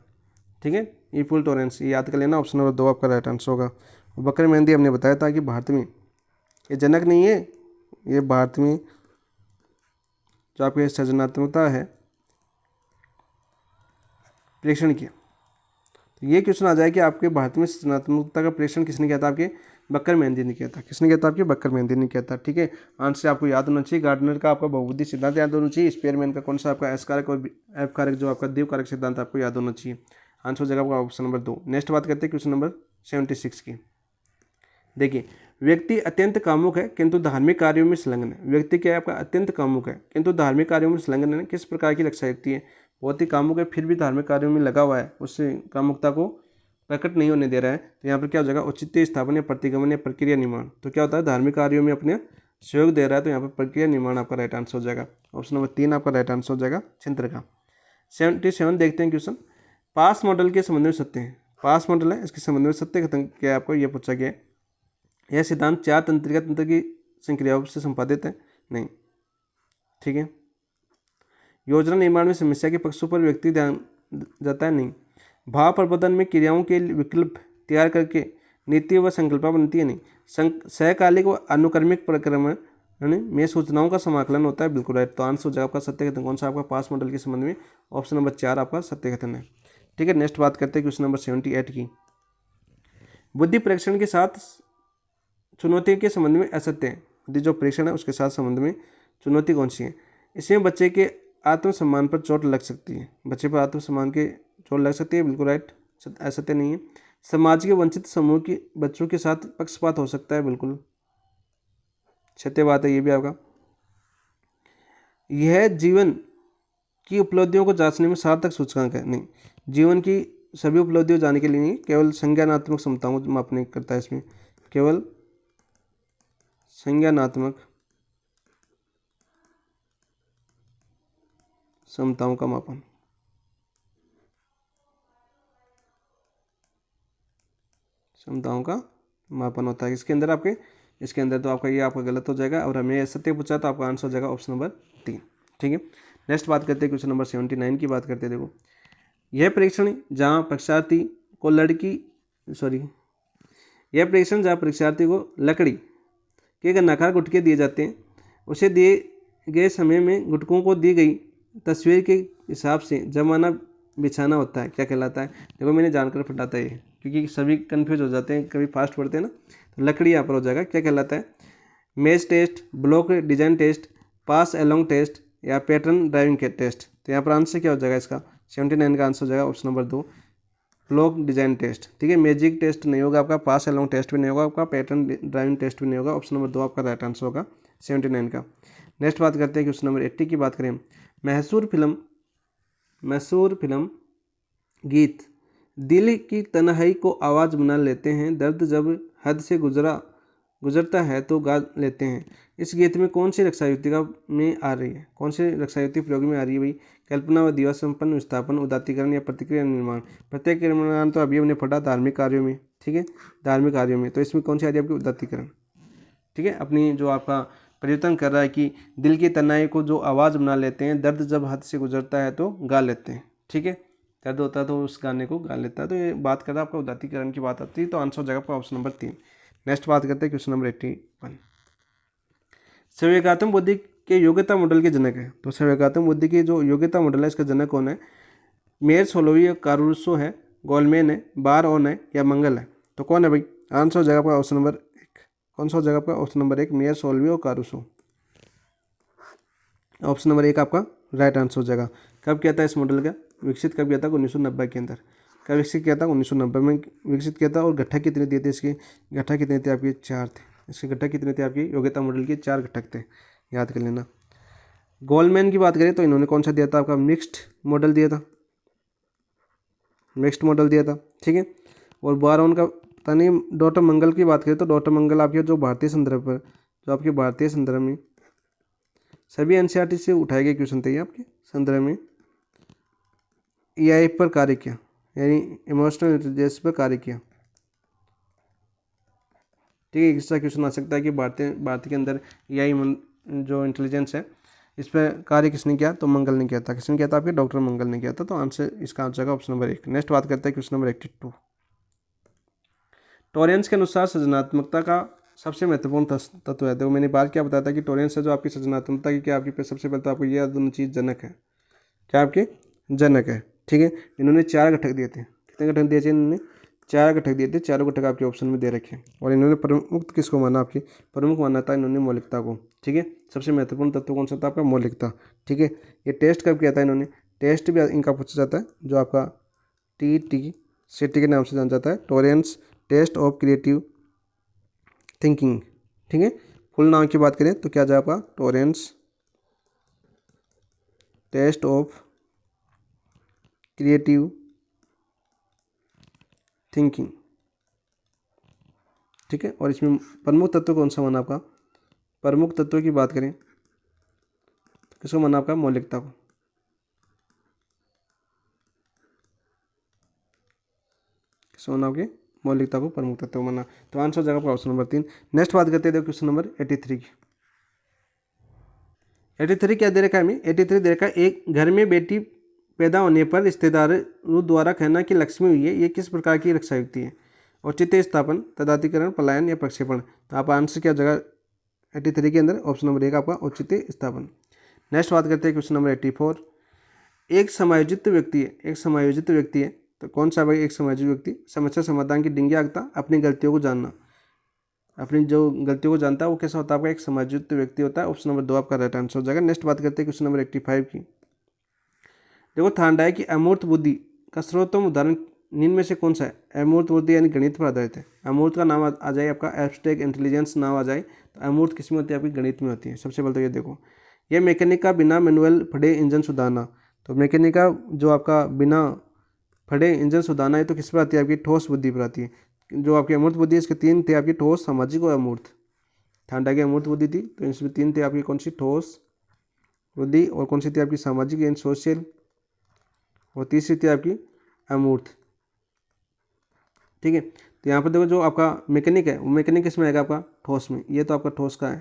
ठीक है, ई प्यूल टॉरेंस, ये याद कर लेना, ऑप्शन नंबर 2 आपका राइट आंसर होगा। बकरमेंदी हमने बताया था कि भारत में ये जनक नहीं है, ये भारत में जो आपकी सृजनात्मकता है परीक्षण किया। तो ये क्वेश्चन आ जाए कि आपके भारत में सृजनात्मकता का परीक्षण किसने किया था, आपके बकरमेंदी ने किया था। किसने किया था, आपके बकरमेंदी ने किया था, ठीक है। आंसर आपको याद होना चाहिए, गार्डनर का आपका बहुबुद्धि सिद्धांत याद होना चाहिए, स्पेयरमैन का कौन सा आपका एस कारक और एफ कारक जो आपका देव कारक सिद्धांत आपको याद होना चाहिए। आंसर हो जाएगा आपका ऑप्शन नंबर 2। नेक्स्ट बात करते हैं क्वेश्चन नंबर 76 की। देखिए व्यक्ति अत्यंत कामुक है किंतु धार्मिक कार्यों में संलग्न है। व्यक्ति क्या है आपका, अत्यंत कामुक है किंतु धार्मिक कार्यों में संलग्न है। किस प्रकार की लक्षण युक्ति है, बहुत ही कामुक है फिर भी धार्मिक कार्यों में लगा हुआ है, उससे कामुकता को प्रकट नहीं होने दे रहा है। तो यहाँ पर क्या हो जाएगा, औचित्य स्थापन या प्रतिगमन या प्रक्रिया निर्माण। तो क्या होता है, धार्मिक कार्यों में अपने सहयोग दे रहा है, तो यहाँ पर प्रक्रिया निर्माण आपका राइट आंसर हो जाएगा। ऑप्शन नंबर 3 आपका राइट आंसर हो जाएगा चिंतन का। 77 देखते हैं क्वेश्चन, पास मॉडल के संबंध में सत्य है। पास मॉडल है, इसके संबंध में सत्य क्या आपको ये पूछा गया है। यह सिद्धांत 4 तंत्रिका तंत्र की संक्रियाओं से संपादित है, नहीं, ठीक है। योजना निर्माण में समस्या के पक्षों पर व्यक्ति ध्यान जाता है, नहीं। भाव प्रबंधन में क्रियाओं के विकल्प तैयार करके नीति व संकल्पना बनती है, नहीं। सहकालिक व अनुक्रमिक प्रक्रम यानी में सूचनाओं का समाकलन होता है, बिल्कुल राइट। तो आंसर हो जाएगा आपका सत्य कथन। कौन सा आपका पास मॉडल के संबंध में, ऑप्शन नंबर 4 आपका सत्य कथन है। ठीक है, नेक्स्ट बात करते हैं क्वेश्चन नंबर 78 की। बुद्धि परीक्षण के साथ चुनौती के संबंध में असत्य है। बुद्धि जो परीक्षण है उसके साथ संबंध में चुनौती कौन सी है? इसमें बच्चे के आत्मसम्मान पर चोट लग सकती है। बच्चे पर आत्मसम्मान के चोट लग सकती है, बिल्कुल राइट, असत्य नहीं है। समाज के वंचित समूह के बच्चों के साथ पक्षपात हो सकता है, बिल्कुल सत्य बात है ये भी आपका। यह जीवन की उपलब्धियों को जांचने में सार्थक सूचकांक है, नहीं, जीवन की सभी उपलब्धियों जाने के लिए नहीं, केवल संज्ञानात्मक क्षमताओं को मापने करता है इसमें, केवल संज्ञानात्मक क्षमताओं का मापन। क्षमताओं का मापन होता है इसके अंदर आपके, इसके अंदर तो आपका ये आपका गलत हो जाएगा और हमें सत्य पूछा तो आपका आंसर हो जाएगा ऑप्शन नंबर 3। ठीक है, नेक्स्ट बात करते हैं क्वेश्चन नंबर 79 की बात करते हैं। देखो, यह परीक्षण जहाँ परीक्षार्थी को परीक्षार्थी को लकड़ी के नखार गुटके दिए जाते हैं, उसे दिए गए समय में गुटकों को दी गई तस्वीर के हिसाब से जमाना बिछाना होता है, क्या कहलाता है? देखो मैंने जानकर फटाता है ये, क्योंकि सभी कंफ्यूज हो जाते हैं, कभी फास्ट पढ़ते हैं ना, तो लकड़ी यहाँ पर हो जाएगा। क्या कहलाता है? मेज टेस्ट, ब्लॉक डिजाइन टेस्ट, पास एलोंग टेस्ट या पैटर्न ड्राइविंग के टेस्ट। तो यहाँ पर आंसर क्या हो जाएगा इसका? 79 का आंसर हो जाएगा option number 2, block design test. ठीक है, मैजिक टेस्ट नहीं होगा आपका, पास एलोंग टेस्ट भी नहीं होगा आपका, पैटर्न ड्राइविंग टेस्ट भी नहीं होगा। ऑप्शन नंबर 2 आपका राइट आंसर होगा 79 का। नेक्स्ट बात करते हैं क्वेश्चन नंबर 80 की बात करें। मशहूर फिल्म गीत दिल की तन्हाई को आवाज़ बना लेते हैं, दर्द जब हद से गुजरता है तो गा लेते हैं। इस गीत में कौन सी रक्षा युक्ति में आ रही है? कौन सी रक्षा युक्ति प्रयोग में आ रही है भाई? कल्पना व दिवा संपन्न, विस्थापन, उदात्तीकरण या प्रतिक्रिया निर्माण। प्रतिक्रिया निर्माण तो अभी हमने पढ़ा धार्मिक कार्यों में। ठीक है, धार्मिक कार्यों में, तो इसमें कौन सी आ रही है आपकी? उदात्तीकरण। ठीक है, अपनी जो आपका परिवर्तन कर रहा है कि दिल की तन्हाई को जो आवाज़ बना लेते हैं, दर्द जब हद से गुजरता है तो गा लेते हैं। ठीक है, दर्द होता है तो उस गाने को गा लेता है, तो ये बात कर रहा है आपका उदात्तीकरण की बात आती है, तो आंसर हो जाएगा आपका ऑप्शन नंबर 3। नेक्स्ट बात करते हैं क्वेश्चन नंबर 81। सवेगात्मक बुद्धि के योग्यता मॉडल के जनक है। तो सवेगात्मक बुद्धि की जो योग्यता मॉडल है इसका जनक कौन है? मेयर सोलोवी कारूसो है, गोल्डमैन है, बार ऑन है या मंगल है। तो कौन है भाई? आंसर हो जाएगा आपका ऑप्शन नंबर 1। कौन सा हो जाएगा आपका? ऑप्शन नंबर 1, मेयर सोलोवी और कारूसो। ऑप्शन नंबर 1 आपका राइट आंसर हो जाएगा। कब किया था इस मॉडल का विकसित? कब किया था? 1990 के अंदर। कब विकसित किया था? 1990 में विकसित किया था। और घटक कितने दिए थे इसके? घटक कितने थे आपके? 4 थे। इसके घटक कितने थे आपकी योग्यता मॉडल के? 4 घटक थे, याद कर लेना। गोल्डमैन की बात करें तो इन्होंने कौन सा दिया था आपका? मिक्स्ड मॉडल दिया था, मिक्स्ड मॉडल दिया था। ठीक है, और बारह का पता नहीं। डॉक्टर मंगल की बात करें तो डॉक्टर मंगल आपके जो भारतीय संदर्भ पर, जो आपके भारतीय संदर्भ में सभी एनसीईआरटी से उठाए गए क्वेश्चन थे आपके संदर्भ में ईआई पर कार्य किया, यानी इमोशनल इंटेलिजेंस पर कार्य किया। ठीक है, इसका क्वेश्चन आ सकता है कि भारत के अंदर ईआई जो इंटेलिजेंस है इस पर कार्य किसने किया? तो मंगल ने किया था। किसने किया था? आपके डॉक्टर मंगल ने किया था। तो आंसर इसका आ जाएगा ऑप्शन नंबर 1। नेक्स्ट बात करते हैं क्वेश्चन नंबर 82। टॉरेंस के अनुसार सृजनात्मकता का सबसे महत्वपूर्ण तत्व है। देखो मैंने बार क्या बताया था कि टॉरेंस है जो आपकी सृजनात्मकता की क्या आपकी सबसे पहले तो आपको ये दोनों चीज़ जनक है, क्या आपके जनक है। ठीक है, इन्होंने 4 घटक दिए थे। कितने घटक दिए थे इन्होंने? 4 घटक दिए थे। चारों घटक आपके ऑप्शन में दे रखे हैं। और इन्होंने प्रमुख किसको माना? आपकी प्रमुख माना था इन्होंने मौलिकता को। ठीक है, सबसे महत्वपूर्ण तत्व कौन सा था आपका? मौलिकता। ठीक है, ये टेस्ट कब किया था इन्होंने? टेस्ट भी इनका पूछा जाता है जो आपका TTCT के नाम से जाना जाता है, Torrance test of creative thinking. ठीक है, फुल नाम की बात करें तो क्या जाए आपका? Torrance test of creative thinking. ठीक है, और इसमें प्रमुख तत्व कौन सा माना आपका? प्रमुख तत्व की बात करें किसको माना आपका? मौलिकता को। किसको माना आपके? मौलिकता को प्रमुख तत्व माना। तो आंसर हो जाएगा आपका ऑप्शन नंबर 3। नेक्स्ट बात करते हैं क्वेश्चन नंबर 83 की। 83 क्या दे रखा है हमें? 83 दे रखा है, एक घर में बेटी पैदा होने पर रिश्तेदारों द्वारा कहना कि लक्ष्मी हुई है, ये किस प्रकार की रक्षा युक्ति है? औचित्य स्थापन, तदातीकरण, पलायन या प्रक्षेपण। तो आप आंसर क्या जगह 83 के अंदर ऑप्शन नंबर 1 आपका औचित्य स्थापन। नेक्स्ट बात करते हैं क्वेश्चन नंबर 84। एक समायोजित व्यक्ति है, एक समायोजित व्यक्ति है, तो कौन सा भाई एक समायोजित व्यक्ति? समस्या समाधान की डिंगी आंकता, अपनी गलतियों को जानना, अपनी जो गलतियों को जानता है वो कैसा होता है आपका? एक समायोजित व्यक्ति होता है। ऑप्शन नंबर 2 आपका राइट आंसर हो जाएगा। नेक्स्ट बात करते हैं क्वेश्चन नंबर 85 की। देखो, थार्डाई की अमूर्त बुद्धि का सर्वोत्तम उदाहरण निम्न में से कौन सा है? अमूर्त बुद्धि यानी गणित पर आधारित है। अमूर्त का नाम आ जाए आपका, एब्स्ट्रैक्ट इंटेलिजेंस नाम आ जाए, तो अमूर्त किस में होती है? आपकी गणित में होती है। सबसे पहले तो ये देखो, ये मैकेनिक का बिना मैनुअल फटे इंजन सुधारना, तो मैकेनिक का जो आपका बिना फटे इंजन सुधारना है तो किस पर आती है? आपकी ठोस बुद्धि पर आती है। जो आपकी अमूर्त बुद्धि है इसके 3 थे आपकी, ठोस, सामाजिक और अमूर्त। थार्डाई की अमूर्त बुद्धि थी, तो इसमें 3 थे आपकी, कौन सी? ठोस बुद्धि, और कौन सी थी आपकी? सामाजिक एंड सोशल, और तीसरी थी आपकी अमूर्त। ठीक है, तो यहाँ पर देखो जो आपका मैकेनिक है वो मैकेनिक किसमें आएगा? आपका ठोस में। ये तो आपका ठोस का है,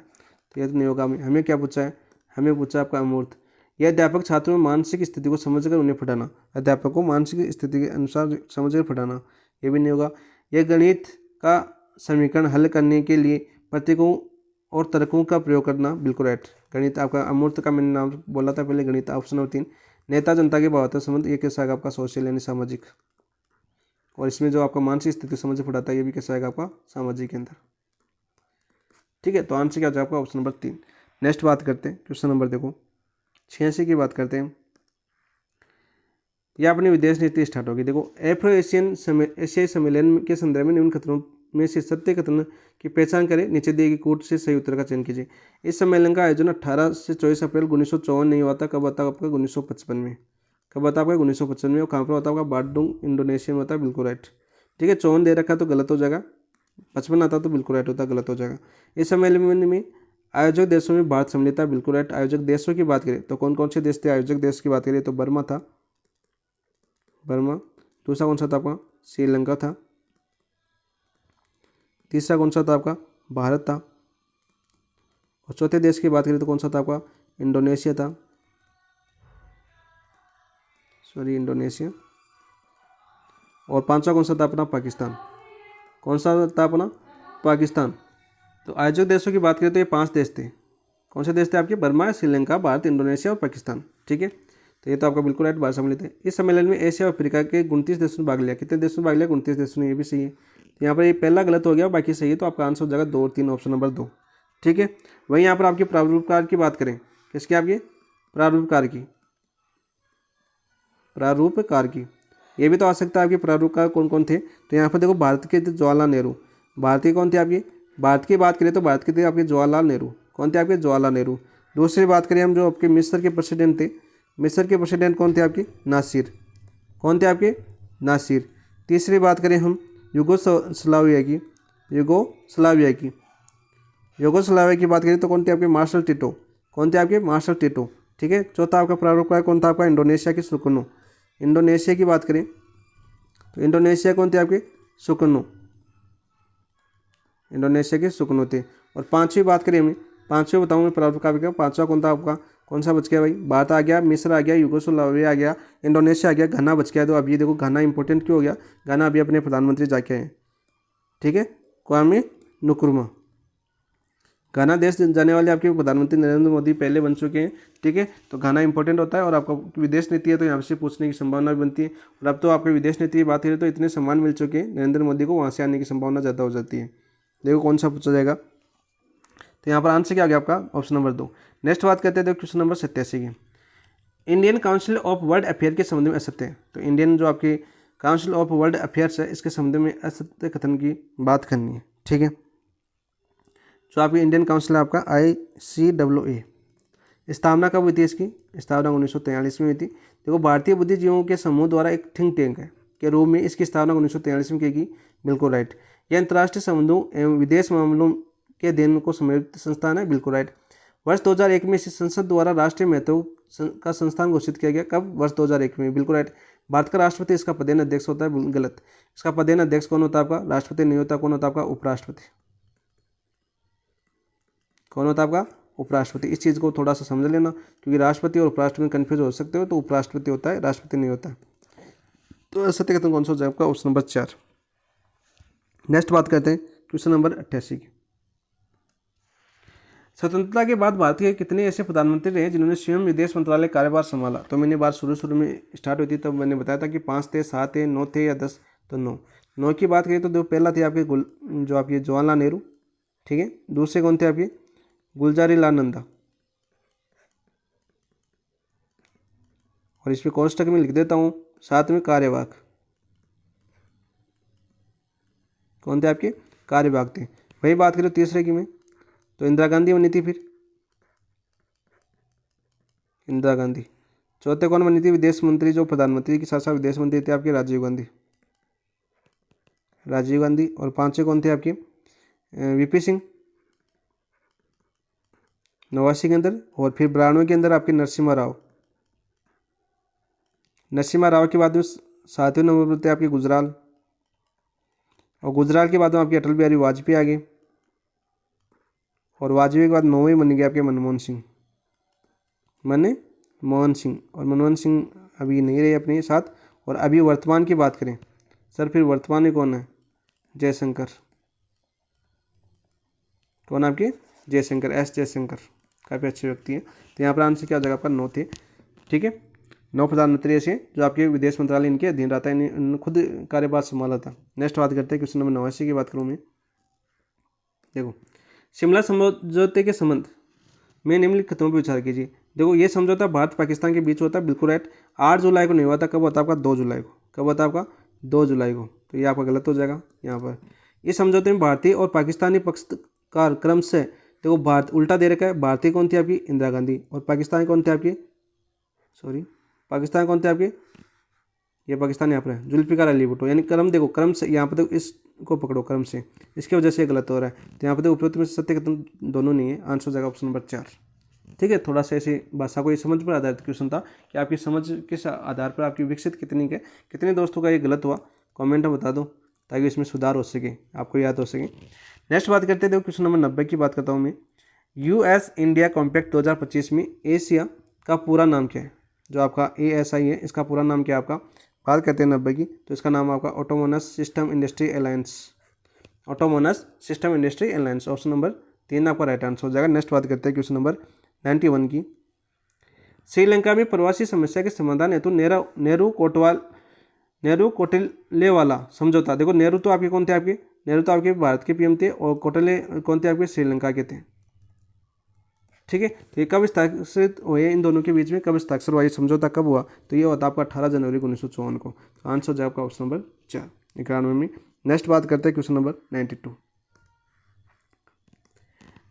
तो ये तो नहीं होगा। हमें क्या पूछा है? हमें पूछा आपका अमूर्त। यह अध्यापक छात्रों में मानसिक स्थिति को समझकर उन्हें पढ़ाना, अध्यापक को मानसिक स्थिति के अनुसार समझकर पढ़ाना, ये भी नहीं होगा। यह गणित का समीकरण हल करने के लिए प्रतीकों और तर्कों का प्रयोग करना, बिल्कुल राइट। गणित आपका अमूर्त का मैंने नाम बोला था पहले, गणित। ऑप्शन नंबर 3 नेता जनता के भावात्मक संबंध, ये कैसा आएगा आपका? सोशल यानी सामाजिक। और इसमें जो आपका मानसिक स्थिति समझ पढ़ाता है ये भी कैसा आएगा आपका? सामाजिक के अंदर। ठीक है, तो आंसर क्या हो जाएगा आपका? Option number 3। नेक्स्ट बात करते हैं क्वेश्चन नंबर देखो 86 की बात करते हैं। यह अपनी विदेश नीति स्टार्ट होगी। देखो, एफ्रो एशियाई सम्मेलन के संदर्भ में निम्न कथनों में से सत्य कथन की पहचान करें, नीचे दिए गए कूट से सही उत्तर का चयन कीजिए। इस सम्मेलन का आयोजन 18 से 24 अप्रैल 1954 नहीं हुआ था। कब होता है आपका? 1955 में। कब होता है आपका? 1955 में। और कहाँ पर होता है आपका? बाडुंग, इंडोनेशिया में होता है, बिल्कुल राइट। ठीक है, 54 दे रखा तो गलत हो जाएगा, 55 आता तो बिल्कुल राइट होता, गलत हो जाएगा। इस सम्मेलन में आयोजक देशों में भारत सम्मिलित था, बिल्कुल राइट। आयोजक देशों की बात करें तो कौन कौन से देश थे? आयोजक देश की बात करें तो बर्मा था, बर्मा। दूसरा कौन सा था आपका? श्रीलंका था। तीसरा कौन सा था आपका? भारत था। और चौथे देश की बात करें तो कौन सा था आपका? इंडोनेशिया था, सॉरी इंडोनेशिया। और पांचवा कौन सा था अपना? पाकिस्तान। कौन सा था अपना? पाकिस्तान। तो आयोजक देशों की बात करें तो ये 5 देश थे। कौन से देश थे आपके? बर्मा, श्रीलंका, भारत, इंडोनेशिया और पाकिस्तान। ठीक है, तो ये तो आपका बिल्कुल राइट, भारत सम्मिलित है। इस सम्मेलन में एशिया और अफ्रीका के 29 देशों ने भाग लिया। कितने देशों ने भाग लिया? 29 देशों ने, ये भी सही है। तो यहाँ पर ये पहला गलत हो गया, बाकी सही है, तो आपका आंसर हो जाएगा 2 और 3, ऑप्शन नंबर 2। ठीक है, वहीं यहाँ पर आपके प्रारूपकार की बात करें, किसकी? आपके प्रारूपकार की, प्रारूपकार की। ये भी तो आ सकता है आपके प्रारूपकार कौन कौन थे? तो यहाँ पर देखो, भारत के थे जवाहरलाल नेहरू। भारतीय कौन थे आपके? भारत की बात करें तो भारत के थे आपके जवाहरलाल नेहरू। कौन थे आपके? जवाहरलाल नेहरू। दूसरी बात करें हम जो आपके मिस्र के प्रेसिडेंट थे, मिस्र के प्रेसिडेंट कौन थे आपके? नासिर। कौन थे आपके? नासिर। तीसरी बात करें हम यूगोस्लाविया की, यूगोस्लाविया की, यूगोस्लाविया की बात करें तो कौन थे आपके? Marshal Tito. कौन थे आपके? Marshal Tito. ठीक है, चौथा आपका प्रारूपकार कौन था आपका? इंडोनेशिया की सुकर्नो। इंडोनेशिया की बात करें तो इंडोनेशिया कौन थे आपके? सुकर्नो, इंडोनेशिया के सुकर्नो थे। और पांचवी बात करें हमें, पांचवें बताऊँ प्रारूपकार का, पांचवा कौन था आपका? कौन सा बच गया भाई? भारत आ गया, मिस्र आ गया, यूगोस्लाविया आ गया, इंडोनेशिया आ गया, घाना बच गया। तो अब ये देखो घाना इंपॉर्टेंट क्यों हो गया? घाना अभी अपने प्रधानमंत्री जाके आए। ठीक है, क्वामे नुक्रुमा। घाना देश जाने वाले आपके प्रधानमंत्री नरेंद्र मोदी पहले बन चुके हैं। ठीक है, तो घाना इंपॉर्टेंट होता है, और आपका विदेश नीति है तो यहाँ से पूछने की संभावना भी बनती है। और अब तो आपके विदेश नीति की बात करें तो इतने सम्मान मिल चुके हैं नरेंद्र मोदी को, वहाँ से आने की संभावना ज़्यादा हो जाती है। देखो कौन सा पूछा जाएगा, तो यहाँ पर आंसर क्या आ गया आपका? Option number 2। नेक्स्ट बात करते हैं देखो क्वेश्चन नंबर 87 की। Indian council of world affair के संबंध में असत्य है। तो इंडियन जो आपकी काउंसिल ऑफ वर्ल्ड अफेयर्स है इसके संबंध में असत्य कथन की बात करनी है। ठीक है, जो आपकी इंडियन काउंसिल है आपका ICAA, स्थापना कब हुई थी इसकी? स्थापना 1943 में हुई थी। देखो, भारतीय बुद्धिजीवियों के समूह द्वारा एक थिंक टैंक है के रूप में इसकी स्थापना 1943 में की गई, बिल्कुल राइट। यह अंतर्राष्ट्रीय संबंधों एवं विदेश मामलों के अध्ययन को समर्पित संस्थान है, बिल्कुल राइट। वर्ष 2001 में इसे संसद द्वारा राष्ट्रीय महत्व का संस्थान घोषित किया गया। कब? वर्ष 2001 में, बिल्कुल राइट। भारत का राष्ट्रपति इसका पदेन अध्यक्ष होता है, गलत। इसका पदेन अध्यक्ष कौन होता है आपका? राष्ट्रपति नहीं होता। कौन होता है आपका? उपराष्ट्रपति। कौन होता है आपका? उपराष्ट्रपति। इस चीज़ को थोड़ा सा समझ लेना, क्योंकि राष्ट्रपति और उपराष्ट्रपति में कन्फ्यूज हो सकते हो। तो उपराष्ट्रपति होता है, राष्ट्रपति नहीं होता है। तो असत्य कथन कौन सा हो जाए आपका? Option number 4। नेक्स्ट बात करते हैं क्वेश्चन नंबर 88 की। स्वतंत्रता के बाद भारत के कितने ऐसे प्रधानमंत्री रहे जिन्होंने स्वयं विदेश मंत्रालय कार्यभार संभाला? तो मैंने बात शुरू में स्टार्ट हुई थी तब मैंने बताया था कि 5 थे, 7 थे, 9 थे या 10। तो 9 की बात करें तो जो पहला थे आपके जो आपके जवाहरलाल नेहरू, ठीक है। दूसरे कौन थे आपके? गुलजारी लाल नंदा। और इसमें कोष्टक में लिख देता हूँ, साथ में कार्यवाहक। कौन थे आपके? कार्यवाहक थे। वही बात करें तीसरे की मैं, तो इंदिरा गांधी बनी थी, फिर इंदिरा गांधी। चौथे कौन बनी थी? विदेश मंत्री, जो प्रधानमंत्री के साथ साथ विदेश मंत्री थे आपके, राजीव गांधी। राजीव गांधी। और पांचवें कौन थे आपके? वीपी सिंह, 89 के अंदर। और फिर 92 के अंदर आपके नरसिम्हा राव। नरसिम्हा राव के बाद में 7वें नंबर पर थे आपके गुजराल। और गुजराल के बाद में आपके अटल बिहारी वाजपेयी आ गए। और वाजपेयी के बाद 9वें बन गए आपके मनमोहन सिंह। मनमोहन सिंह। और मनमोहन सिंह अभी नहीं रहे अपने साथ। और अभी वर्तमान की बात करें सर, फिर वर्तमान में कौन है? जयशंकर। कौन आपके? जयशंकर, एस जयशंकर। काफ़ी अच्छे व्यक्ति हैं। तो यहाँ पर आंसर क्या जगह पर 9 थे, ठीक है। 9 प्रधानमंत्री ऐसे जो आपके विदेश मंत्रालय इनके अधीन रहता है, इन्होंने खुद कार्यभार संभाला था। नेक्स्ट बात करते हैं, क्वेश्चन नंबर 89 की बात करूँ मैं। देखो, शिमला समझौते के संबंध में निम्नलिखित खतरों पर विचार कीजिए। देखो, ये समझौता भारत पाकिस्तान के बीच होता है, बिल्कुल राइट। 8 जुलाई को नहीं हुआ था। कब होता आपका? 2 जुलाई को। कब होता आपका? 2 जुलाई को। तो ये आपका गलत हो जाएगा यहाँ पर। इस समझौते में भारतीय और पाकिस्तानी पक्षकार क्रम से, देखो भारत उल्टा दे रखा है। भारतीय कौन थी आपकी? इंदिरा गांधी। और पाकिस्तान कौन थे आपके? पाकिस्तान कौन थे आपके? ये पाकिस्तान यहाँ पर है, जुल्फिकार अली भुट्टो। यानी क्रम देखो, क्रम से यहाँ पर देखो, इसको पकड़ो क्रम से, इसकी वजह से गलत हो रहा है। तो यहाँ पर देखो उपयुक्त में सत्य कथन दोनों नहीं है, आंसर हो जाएगा ऑप्शन नंबर 4, ठीक है। थोड़ा सा ऐसे भाषा को ये समझ पर आधारित क्वेश्चन था कि आपकी समझ किस आधार पर आपकी विकसित कितने दोस्तों का ये गलत हुआ, कमेंट में बता दो ताकि इसमें सुधार हो सके, आपको याद हो सके। नेक्स्ट बात करते हैं, देखो क्वेश्चन नंबर 90 की बात करता हूँ मैं। US इंडिया कॉम्पैक्ट 2025 में एशिया का पूरा नाम क्या है? जो आपका ASI है, इसका पूरा नाम क्या है आपका? बात करते हैं 90 की, तो इसका नाम आपका autonomous system industry alliance. Autonomous system industry alliance, option number 3 आपका राइट आंसर हो जाएगा। नेक्स्ट बात करते हैं क्वेश्चन नंबर 91 की। श्रीलंका में प्रवासी समस्या के समाधान हेतु नेहरू कोटलेवाला समझौता। देखो, नेहरू तो आपके कौन थे? आपके नेहरू तो आपके भारत के PM थे। और कोटले कौन थे? आपके श्रीलंका के थे, ठीक है। तो ये कब हस्ताक्षरित हुए इन दोनों के बीच में? कब हस्ताक्षर हुआ ये समझौता, कब हुआ? तो ये होता आपका 18 जनवरी 1954 को। तो आंसर हो जाए आपका ऑप्शन नंबर 4, 91 में। नेक्स्ट बात करते हैं क्वेश्चन नंबर 92।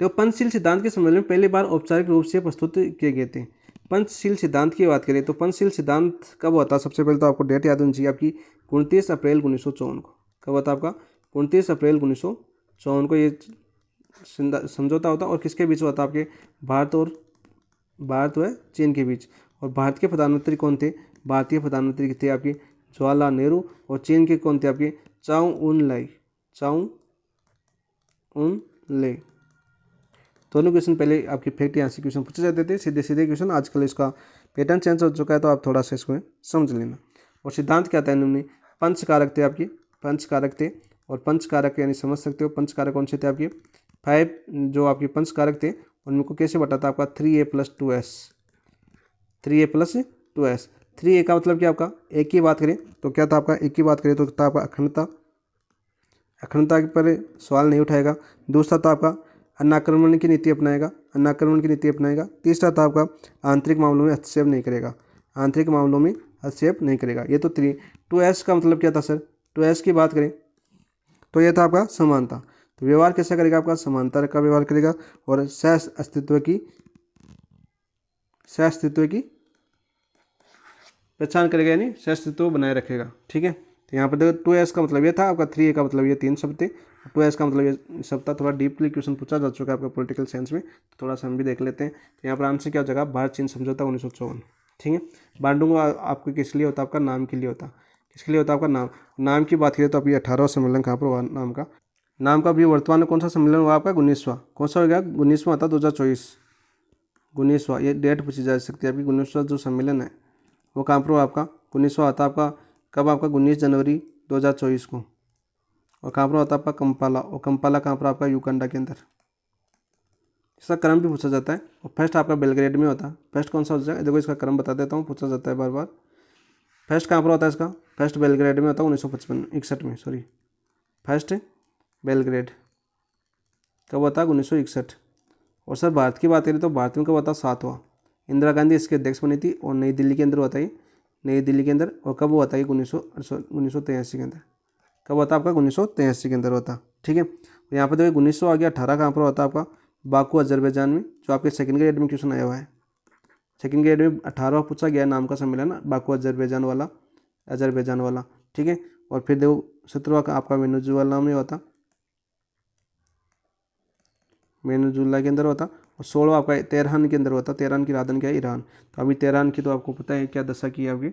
तो पंचशील सिद्धांत के सम्मेलन में पहली बार औपचारिक रूप से प्रस्तुत किए गए थे। पंचशील सिद्धांत की बात करें तो पंचशील सिद्धांत कब होता है? सबसे पहले तो आपको डेट याद होनी चाहिए आपकी, 29 अप्रैल 1954 को। कब होता आपका? 29 अप्रैल 1954 को ये समझौता होता। और किसके बीच होता? आपके भारत व चीन के बीच। और भारत के प्रधानमंत्री कौन थे? भारतीय प्रधानमंत्री थे आपके जवाहरलाल नेहरू। और चीन के कौन थे आपके? चाउ उन ले। दोनों क्वेश्चन पहले आपकी फैक्ट यहाँ से क्वेश्चन पूछे जाते थे, सीधे सीधे क्वेश्चन। आजकल इसका पैटर्न चेंज हो चुका है, तो आप थोड़ा सा इसको समझ लेना। और सिद्धांत क्या था इन्होंने? पंचकारक थे आपके, पंचकारक थे। और पंचकारक यानी समझ सकते हो पंचकारक कौन से थे आपके? 5 जो आपके पंचकारक थे उनको कैसे बटा था आपका? 3A + 2S। 3A + 2S। 3A का मतलब क्या आपका? एक की बात करें तो क्या था आपका? एक की बात करें तो था आपका अखंडता। अखंडता पर सवाल नहीं उठाएगा। दूसरा था आपका अनाक्रमण की नीति अपनाएगा, अनाक्रमण की नीति अपनाएगा। तीसरा था आपका आंतरिक मामलों में हस्तक्षेप नहीं करेगा, आंतरिक मामलों में हस्तक्षेप नहीं करेगा। ये तो 2S का मतलब क्या था सर? 2S की बात करें तो ये था आपका समानता। तो व्यवहार कैसा करेगा? आपका समानता का व्यवहार करेगा। और सह अस्तित्व की पहचान करेगा, यानी सह अस्तित्व बनाए रखेगा, ठीक है। तो यहाँ पर देखो 2S का मतलब ये था आपका, 3A का मतलब ये 3 शब्द थे, 2S का मतलब ये शब्द था। थोड़ा डीपली क्वेश्चन पूछा जा चुका है आपका पॉलिटिकल साइंस में, तो थोड़ा सा हम भी देख लेते हैं। तो यहाँ पर आंसर क्या हो जाएगा? भारत चीन समझौता 1954, ठीक है। बांडुंग आपको किस लिए होता? आपका नाम के लिए होता। किसके लिए होता? आपका नाम की बात करें तो अभी 18वां सम्मेलन कहाँ पर हुआ नाम का? अभी वर्तमान में कौन सा सम्मेलन हुआ आपका? 19वां। कौन सा हो गया? 19वां था 2024, 19वां। ये डेट पूछी जा सकती है आपकी। 19वां जो सम्मेलन है वो कहाँ पर हुआ आपका? 19वां आता आपका कब? आपका 19 जनवरी 2024 को। और कहाँ पर होता है आपका? कंपाला। और कंपाला कहाँ पर? आपका युगांडा के अंदर। इसका क्रम भी पूछा जाता है। और फर्स्ट आपका बेलग्रेड में होता है। फर्स्ट कौन सा हो जाएगा, देखो इसका क्रम बता देता हूँ, पूछा जाता है बार बार। फर्स्ट कहाँ पर होता है इसका, फर्स्ट बेलग्रेड में होता है 1961 में, सॉरी फर्स्ट बेलग्रेड कब होता है 1961। और सर भारत की बात करें तो भारत में कब होता है 7वां, इंदिरा गांधी इसके अध्यक्ष बनी थी और नई दिल्ली के अंदर होता है, नई दिल्ली के अंदर। और कब हुआ था ये 1983 के अंदर, कब होता है आपका 1983 के अंदर होता। ठीक है, यहाँ पर देखो 1900 आ गया, 18 कहाँ पर होता है आपका बाकू अजरबैजान में, जो आपके सेकंड ग्रेड में क्वेश्चन आया हुआ है। सेकंड ग्रेड में 18 पूछा गया नाम का सम्मेलन बाकू अजरबैजान वाला। ठीक है, और फिर देखो 17वां का आपका वेनेजुएला में होता, वेनेजुएला के अंदर होता। और 16वां आपका तेहरान के अंदर होता। तेहरान की राजधानी क्या है, ईरान। तो अभी तेहरान की तो आपको पता है क्या दशा की है आपकी।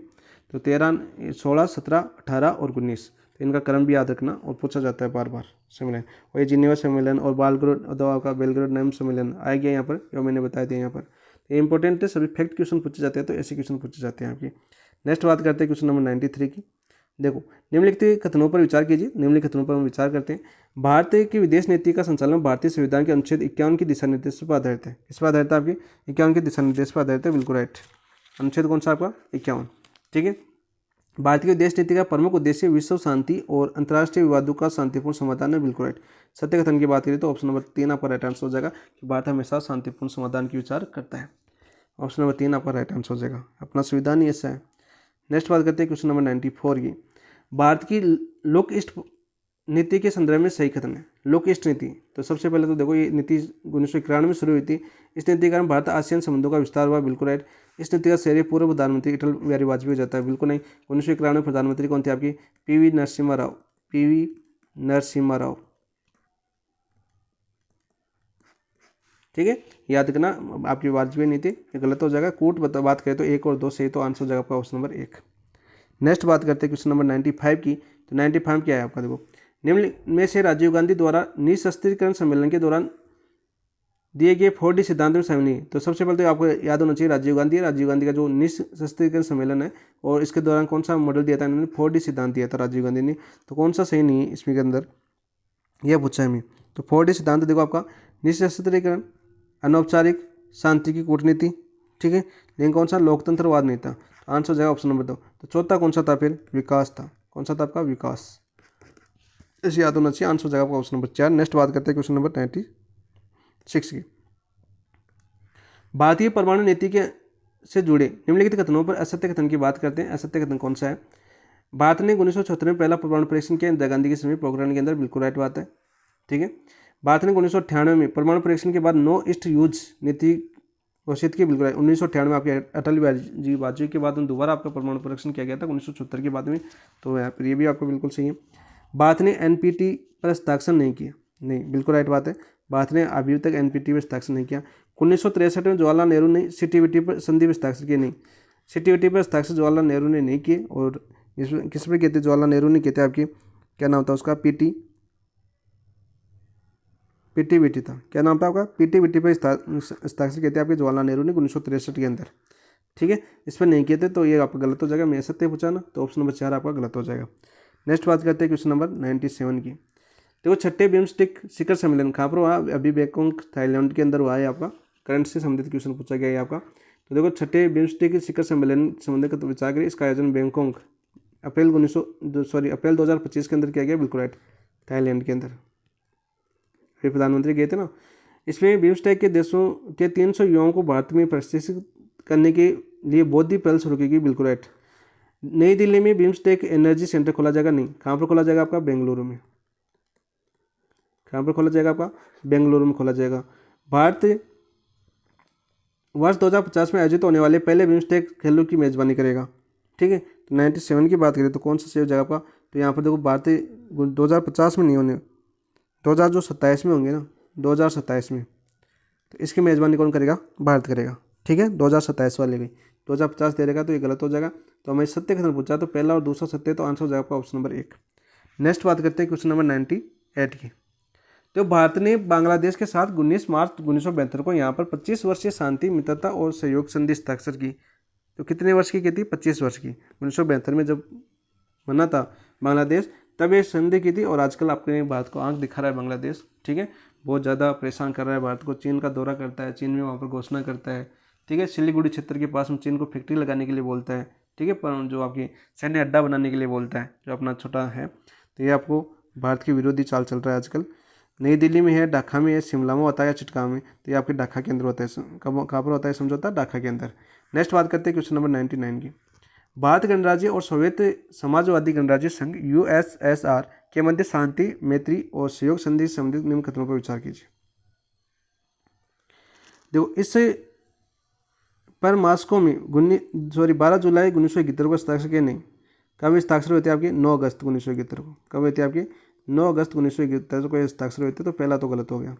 तो तेहरान 16, 17, 18 और 19, तो इनका क्रम भी याद रखना और पूछा जाता है बार बार सम्मेलन। और ये जिनेवा सम्मेलन और बेलग्रेड नाम सम्मेलन आ गया यहाँ पर, जो मैंने बताया था यहाँ पर। तो इंपॉर्टेंट है, सभी फैक्ट क्वेश्चन पूछे जाते हैं, तो ऐसे क्वेश्चन पूछे जाते हैं आपकी। नेक्स्ट बात करते हैं क्वेश्चन नंबर 93 की। देखो, निम्नलिखित कथनों पर विचार कीजिए। निम्नलिखित कथनों पर हम विचार करते हैं। भारत की विदेश नीति का संचालन भारतीय संविधान के अनुच्छेद 51 की दिशा निर्देश पर आधारित है। किस पर आधारित है आपकी, 51 के दिशा निर्देश पर आधारित है, बिल्कुल राइट। अनुच्छेद कौन सा आपका 51। ठीक है, भारतीय विदेश नीति का प्रमुख उद्देश्य विश्व शांति और अंतर्राष्ट्रीय विवादों का शांतिपूर्ण समाधान है, बिल्कुल राइट। सत्य कथन की बात करें तो ऑप्शन नंबर 3 आपका राइट आंसर हो जाएगा कि भारत हमेशा शांतिपूर्ण समाधान की विचार करता है। ऑप्शन नंबर 3 आपका राइट आंसर हो जाएगा, अपना संविधान ही ऐसा है। नेक्स्ट बात करते हैं क्वेश्चन नंबर 94 की। भारत की लोक ईस्ट नीति के संदर्भ में सही कथन है। लोक ईस्ट नीति, तो सबसे पहले तो देखो ये नीति 1991 में शुरू हुई थी। इस नीति के कारण भारत आसियान संबंधों का विस्तार हुआ, बिल्कुल राइट। इस नीति का श्रेय पूर्व प्रधानमंत्री अटल बिहारी वाजपेयी हो जाता है, बिल्कुल नहीं। 1991 में प्रधानमंत्री कौन थे आपकी, पीवी नरसिम्हा राव। ठीक है, याद रखना आपकी वाजपेयी नीति गलत हो जाएगा। कूट बात करें तो 1 और 2 सही, तो आंसर हो जाएगा आपका ऑप्शन नंबर 1। नेक्स्ट बात करते हैं क्वेश्चन नंबर 95 की। तो 95 क्या है आपका, देखो निम्न में से राजीव गांधी द्वारा निःशस्त्रीकरण सम्मेलन के दौरान दिए गए 4D सिद्धांत में शामिल नहीं। तो सबसे पहले तो आपको याद होना चाहिए राजीव गांधी का जो निःशस्त्रीकरण सम्मेलन है, और इसके दौरान कौन सा मॉडल दिया था इन्होंने, 4D सिद्धांत दिया था राजीव गांधी ने। तो कौन सा सही नहीं है इसमें के अंदर, यह पूछा है हमें। तो 4D सिद्धांत देखो आपका निःशस्त्रीकरण, अनौपचारिक, शांति की कूटनीति। ठीक है, लेकिन कौन सा लोकतंत्रवाद नहीं था। आंसर हो जाएगा ऑप्शन नंबर 2। तो चौथा कौन सा था फिर, विकास था। कौन सा था आपका, विकास। इसे याद होना चाहिए, आंसर हो जाएगा आपका ऑप्शन नंबर 4। नेक्स्ट बात करते हैं क्वेश्चन नंबर 96 की। भारतीय परमाणु नीति के से जुड़े निम्नलिखित कथनों पर असत्य कथन की बात करते हैं। असत्य कथन कौन सा है, भारत ने 1976 में पहला परमाणु परीक्षण किया इंदिरा गांधी के समय पोखरण के अंदर, बिल्कुल राइट बात है। ठीक है, भारत ने 1998 में परमाणु परीक्षण के बाद नो ईस्ट यूज नीति घोषित की, बिल्कुल 1998 में आपके अटल बिहारी वाजपेयी के बाद में दोबारा आपका परमाणु परीक्षण किया गया था 1976 के बाद में। तो यहाँ पर ये भी आपको बिल्कुल सही है। भारत ने NPT पर हस्ताक्षर नहीं किया, नहीं, बिल्कुल राइट बात है। भारत ने अभी तक NPT पर हस्ताक्षर नहीं किया। 1963 में जवाहरलाल नेहरू ने CTBT पर संधि पर हस्ताक्षर किए, नहीं, CTBT पर हस्ताक्षर जवाहरलाल नेहरू ने नहीं किए। और इसमें किस पर किए थे, जवाहरलाल नेहरू ने किए थे आपके, क्या नाम था उसका, PTBT था, क्या नाम था आपका, PTBT पर हस्ताक्षर किए थे आपके जवाहरलाल नेहरू ने 1963 के अंदर। ठीक है, इस पर नहीं किए थे, तो ये आपका गलत हो जाएगा। मैं सत्य पूछा ना, तो ऑप्शन नंबर 4 आपका गलत हो जाएगा। नेक्स्ट बात करते हैं क्वेश्चन नंबर 97 की। देखो, छठे बिम्स्टेक शिखर सम्मेलन कहाँ पर हुआ, अभी बैंकॉक थाईलैंड के अंदर हुआ है आपका। करंट से संबंधित क्वेश्चन पूछा गया है आपका। तो देखो, छठे बिम्स्टेक शिखर सम्मेलन संबंधित का विचार करें। इसका आयोजन बैंकॉक अप्रैल 2025 के अंदर किया गया, बिल्कुल राइट, थाईलैंड के अंदर। फिर प्रधानमंत्री गए थे ना। इसमें बिम्स्टेक के देशों के 300 युवाओं को भारत में प्रशिक्षित करने के लिए बौद्धिक पहल शुरू की गई, बिल्कुल राइट। नई दिल्ली में बिम्स्टेक एनर्जी सेंटर खोला जाएगा, नहीं, कहाँ पर खोला जाएगा आपका, बेंगलुरु में। कहाँ पर खोला जाएगा आपका, बेंगलुरु में खोला जाएगा। भारत वर्ष 2050 में आयोजित होने वाले पहले बिम्स्टेक खेलों की मेजबानी करेगा। ठीक है, तो 97 की बात करें तो कौन सा सही हो जाएगा आपका, तो यहाँ पर देखो भारत 2050 में नहीं होने, 2027 में होंगे ना, 2027 में। तो इसकी मेजबानी कौन करेगा, भारत करेगा। ठीक है, 2027 वाले गई, 2050 दे देगा, तो ये गलत हो जाएगा। तो हमें सत्य कथन पूछा, तो पहला और दूसरा सत्य, तो आंसर हो जाएगा आपका ऑप्शन नंबर 1। नेक्स्ट बात करते हैं क्वेश्चन नंबर 98 की। तो भारत ने बांग्लादेश के साथ 19 मार्च 1972 को यहाँ पर 25 वर्षीय शांति, मित्रता और सहयोग संधि हस्ताक्षर की। तो कितने वर्ष की थी, 25 वर्ष की। 1972 में जब बना था बांग्लादेश, तब ये संधि की थी और आजकल आपके भारत को आंख दिखा रहा है बांग्लादेश, ठीक है, बहुत ज़्यादा परेशान कर रहा है भारत को। चीन का दौरा करता है, चीन में वहाँ पर घोषणा करता है, ठीक है, सिलीगुड़ी क्षेत्र के पास में चीन को फैक्ट्री लगाने के लिए बोलता है, ठीक है, पर जो आपकी सैन्य अड्डा बनाने के लिए बोलता है, जो अपना छोटा है। तो ये आपको भारत के विरोधी चाल चल रहा है आजकल। नई दिल्ली में है, ढाका में है, शिमला में होता है या चिटगांव में, तो ये आपके ढाका के अंदर होता है। कहाँ पर होता है समझौता? ढाका के अंदर। नेक्स्ट बात करते हैं क्वेश्चन नंबर 99 की। भारत गणराज्य और सोवियत समाजवादी गणराज्य संघ यूएसएसआर के मध्य शांति, मैत्री और सहयोग संधि संबंधित निम्न कथनों पर विचार कीजिए। देखो, इससे पर मास्को में 12 जुलाई 1971 को हस्ताक्षर किया नहीं। कब हस्ताक्षर होते हैं आपके? 9 अगस्त 1971 को। कब होते हैं आपके? 9 अगस्त 1971 को हस्ताक्षर होते, तो पहला तो गलत हो गया।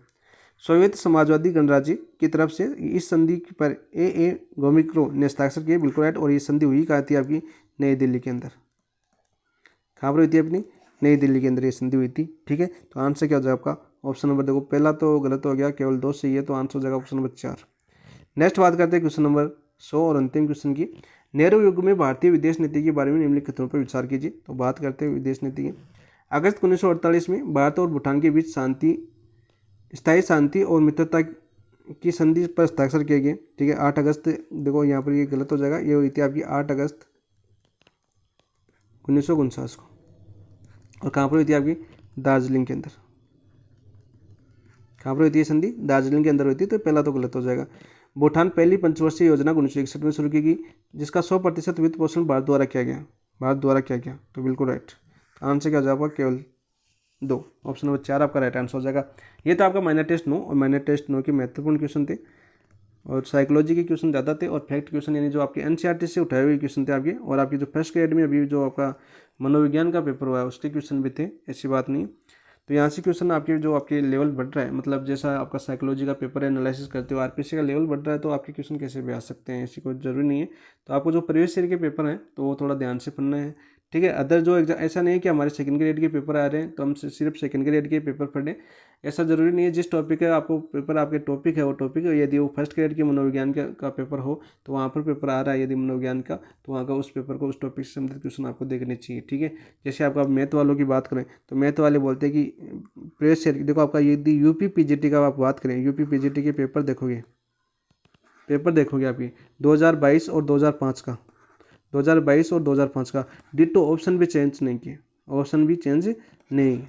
सोवियत समाजवादी गणराज्य की तरफ से इस संधि पर ए गोमिक्रो ने हस्ताक्षर किए, बिल्कुल राइट। और ये संधि हुई कहाँ थी आपकी? नई दिल्ली के अंदर। कहाँ पर हुई थी अपनी? नई दिल्ली के अंदर ये संधि हुई थी, ठीक है। तो आंसर क्या हो जाएगा आपका? ऑप्शन नंबर, देखो पहला तो गलत हो गया, केवल 2 सही है, तो आंसर हो जाएगा ऑप्शन नंबर 4। नेक्स्ट बात करते हैं क्वेश्चन नंबर 100 और अंतिम क्वेश्चन की। नेहरू युग में भारतीय विदेश नीति के बारे में निम्नलिखित कथनों पर विचार कीजिए। तो बात करते हैं विदेश नीति की। अगस्त 1948 में भारत और भूटान के बीच स्थायी शांति और मित्रता की संधि पर हस्ताक्षर किए गए, ठीक है। 8 अगस्त, देखो यहाँ पर ये गलत हो जाएगा, ये हुई थी आपकी 8 अगस्त 1949 को। और कहाँ पर हुई थी आपकी? दार्जिलिंग के अंदर। कहाँ पर हुई थी ये संधि? दार्जिलिंग के अंदर हुई थी, तो पहला तो गलत हो जाएगा। भूटान पहली पंचवर्षीय योजना 1961 में शुरू की गई, जिसका 100% वित्त पोषण भारत द्वारा किया गया। भारत द्वारा किया गया, तो बिल्कुल राइट। आंसर क्या हो जाएगा? केवल 2, ऑप्शन नंबर 4 आपका राइट आंसर हो जाएगा। ये तो आपका माइनर टेस्ट 9 और माइनर टेस्ट 9 के महत्वपूर्ण क्वेश्चन थे, और साइकोलॉजी के क्वेश्चन ज़्यादा थे, और फैक्ट क्वेश्चन यानी जो आपके एनसीईआरटी से उठाए हुए क्वेश्चन थे आपके। और आपकी जो फर्स्ट ग्रेड में अभी जो आपका मनोविज्ञान का पेपर हुआ है उसके क्वेश्चन भी थे, ऐसी बात नहीं। तो यहाँ से क्वेश्चन आपके जो आपके लेवल बढ़ रहा है, मतलब जैसा आपका साइकोलॉजी का पेपर है, एनालिसिस करते हो, आरपीसी का लेवल बढ़ रहा है, तो आपके क्वेश्चन कैसे भी आ सकते हैं, ऐसी कोई जरूरी नहीं है। तो आपको जो प्रीवियस ईयर के पेपर हैं तो वो थोड़ा ध्यान से पढ़ना है, ठीक है। अदर जो एग्जाम, ऐसा नहीं है कि हमारे सेकंड ग्रेड के पेपर आ रहे हैं तो हम सिर्फ सेकंड ग्रेड के पेपर पढ़ें, ऐसा जरूरी नहीं है। जिस टॉपिक है आपको पेपर, आपके टॉपिक है वो टॉपिक, यदि वो फर्स्ट ग्रेड के मनोविज्ञान का पेपर हो तो वहाँ पर पेपर आ रहा है यदि मनोविज्ञान का, तो वहाँ का उस पेपर को, उस टॉपिक से संबंधित क्वेश्चन आपको देखने चाहिए, ठीक है। जैसे आपका मैथ वालों की बात करें तो मैथ वाले बोलते हैं कि प्रीवियस ईयर, देखो आपका यदि यूपी पीजीटी का आप बात करें, यूपी पीजीटी के पेपर देखोगे आपकी 2022 और 2005 का, 2022 और 2005 का डिटो, ऑप्शन भी चेंज नहीं किए, ऑप्शन भी चेंज नहीं।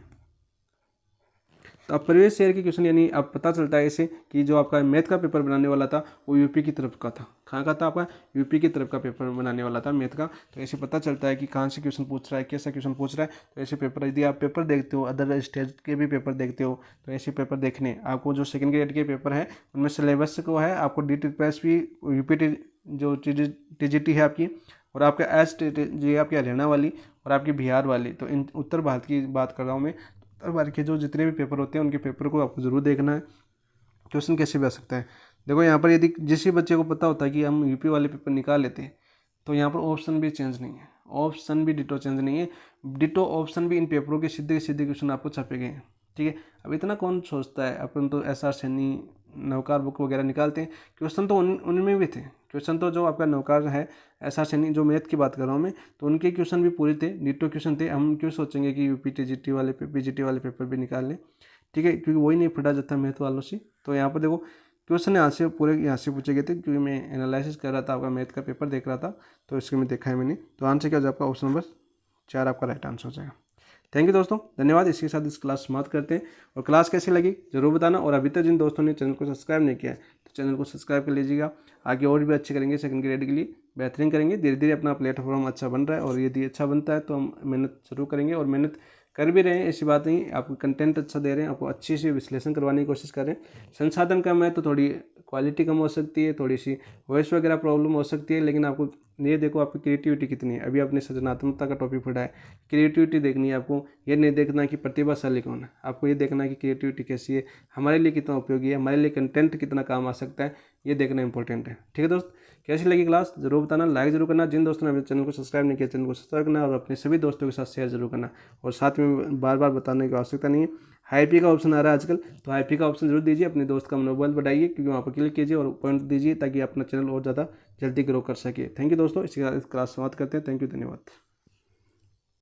तो अब प्रीवियस ईयर के क्वेश्चन यानी अब पता चलता है इसे कि जो आपका मैथ का पेपर बनाने वाला था वो यूपी की तरफ का था। कहाँ का था आपका? यूपी की तरफ का पेपर बनाने वाला था मैथ का। तो ऐसे पता चलता है कि कहाँ से क्वेश्चन पूछ रहा है, कैसा क्वेश्चन पूछ रहा है। तो ऐसे पेपर, यदि आप पेपर देखते हो, अदर स्टेट के भी पेपर देखते हो, तो ऐसे पेपर देखने आपको जो सेकंड ग्रेड के पेपर है उनमें सिलेबस को है आपको DTPSP, यूपी जो TGT है आपकी, और आपका जी आपकी हरियाणा वाली और आपकी बिहार वाली। तो इन उत्तर भारत की बात कर रहा हूँ मैं। उत्तर भारत के जो जितने भी पेपर होते हैं उनके पेपर को आपको जरूर देखना है, क्वेश्चन कैसे भी आ सकता है। देखो यहाँ पर यदि जिस बच्चे को पता होता है कि हम यूपी वाले पेपर निकाल लेते हैं, तो यहाँ पर ऑप्शन भी चेंज नहीं है, ऑप्शन भी डिटो चेंज नहीं है, डिटो ऑप्शन भी इन पेपरों के सीधे सीधे क्वेश्चन आपको छपे गए हैं, ठीक है। अब इतना कौन सोचता है, अपन तो SR सैनी नवकार बुक वगैरह निकालते हैं, क्वेश्चन तो उनमें भी थे। क्वेश्चन तो जो आपका नवकार है, SR सैनी जो मैथ की बात कर रहा हूँ मैं, तो उनके क्वेश्चन भी पूरे थे, डिटो क्वेश्चन थे। हम क्यों सोचेंगे कि यूपी TGT वाले PGT वाले पेपर भी निकाल लें, ठीक है, क्योंकि वही नहीं पढ़ा जाता मैथ वालों से। तो यहाँ पर देखो क्वेश्चन यहाँ से पूरे यहाँ से पूछे गए थे, क्योंकि मैं एनालिसिस कर रहा था, आपका मैथ का पेपर देख रहा था, तो इसके में देखा है मैंने। तो आंसर क्या हो जाएगा आपका? ऑप्शन नंबर 4 आपका राइट आंसर हो जाएगा। थैंक यू दोस्तों, धन्यवाद। इसके साथ इस क्लास समाप्त करते हैं, और क्लास कैसी लगी जरूर बताना। और अभी तक जिन दोस्तों ने चैनल को सब्सक्राइब नहीं किया है तो चैनल को सब्सक्राइब कर लीजिएगा। आगे और भी अच्छे करेंगे, सेकंड ग्रेड के लिए बेहतरीन करेंगे। धीरे धीरे अपना प्लेटफॉर्म अच्छा बन रहा है, और यदि अच्छा बनता है तो हम मेहनत जरूर करेंगे, और मेहनत कर भी रहे हैं, ऐसी बात नहीं। आपको कंटेंट अच्छा दे रहे हैं, आपको अच्छी सी विश्लेषण करवाने की कोशिश कर रहे हैं। संसाधन कम है तो थोड़ी क्वालिटी कम हो सकती है, थोड़ी सी वॉइस वगैरह प्रॉब्लम हो सकती है, लेकिन आपको ये देखो आपकी क्रिएटिविटी कितनी है। अभी आपने सृजनात्मकता का टॉपिक पढ़ा है, क्रिएटिविटी देखनी है आपको। ये नहीं देखना कि प्रतिभाशाली कौन है, आपको ये देखना है कि क्रिएटिविटी कैसी है, हमारे लिए कितना उपयोगी है, हमारे लिए कंटेंट कितना काम आ सकता है, ये देखना इंपॉर्टेंट है, ठीक है दोस्त। कैसी लगी क्लास जरूर बताना, लाइक जरूर करना। जिन दोस्तों ने अपने चैनल को सब्सक्राइब नहीं किया, चैनल को सब्सक्राइब करना, और अपने सभी दोस्तों के साथ शेयर जरूर करना। और साथ में बार बार बताने की आवश्यकता नहीं है, हाईपी का ऑप्शन आ रहा है आजकल, तो हाईपी का ऑप्शन जरूर दीजिए, अपने दोस्त का मनोबल बढ़ाइए, क्योंकि वहाँ पर क्लिक कीजिए और पॉइंट दीजिए, ताकि अपना चैनल और ज़्यादा जल्दी ग्रो कर सके। थैंक यू दोस्तों, इसके साथ क्लास समाप्त करते हैं। थैंक यू, धन्यवाद।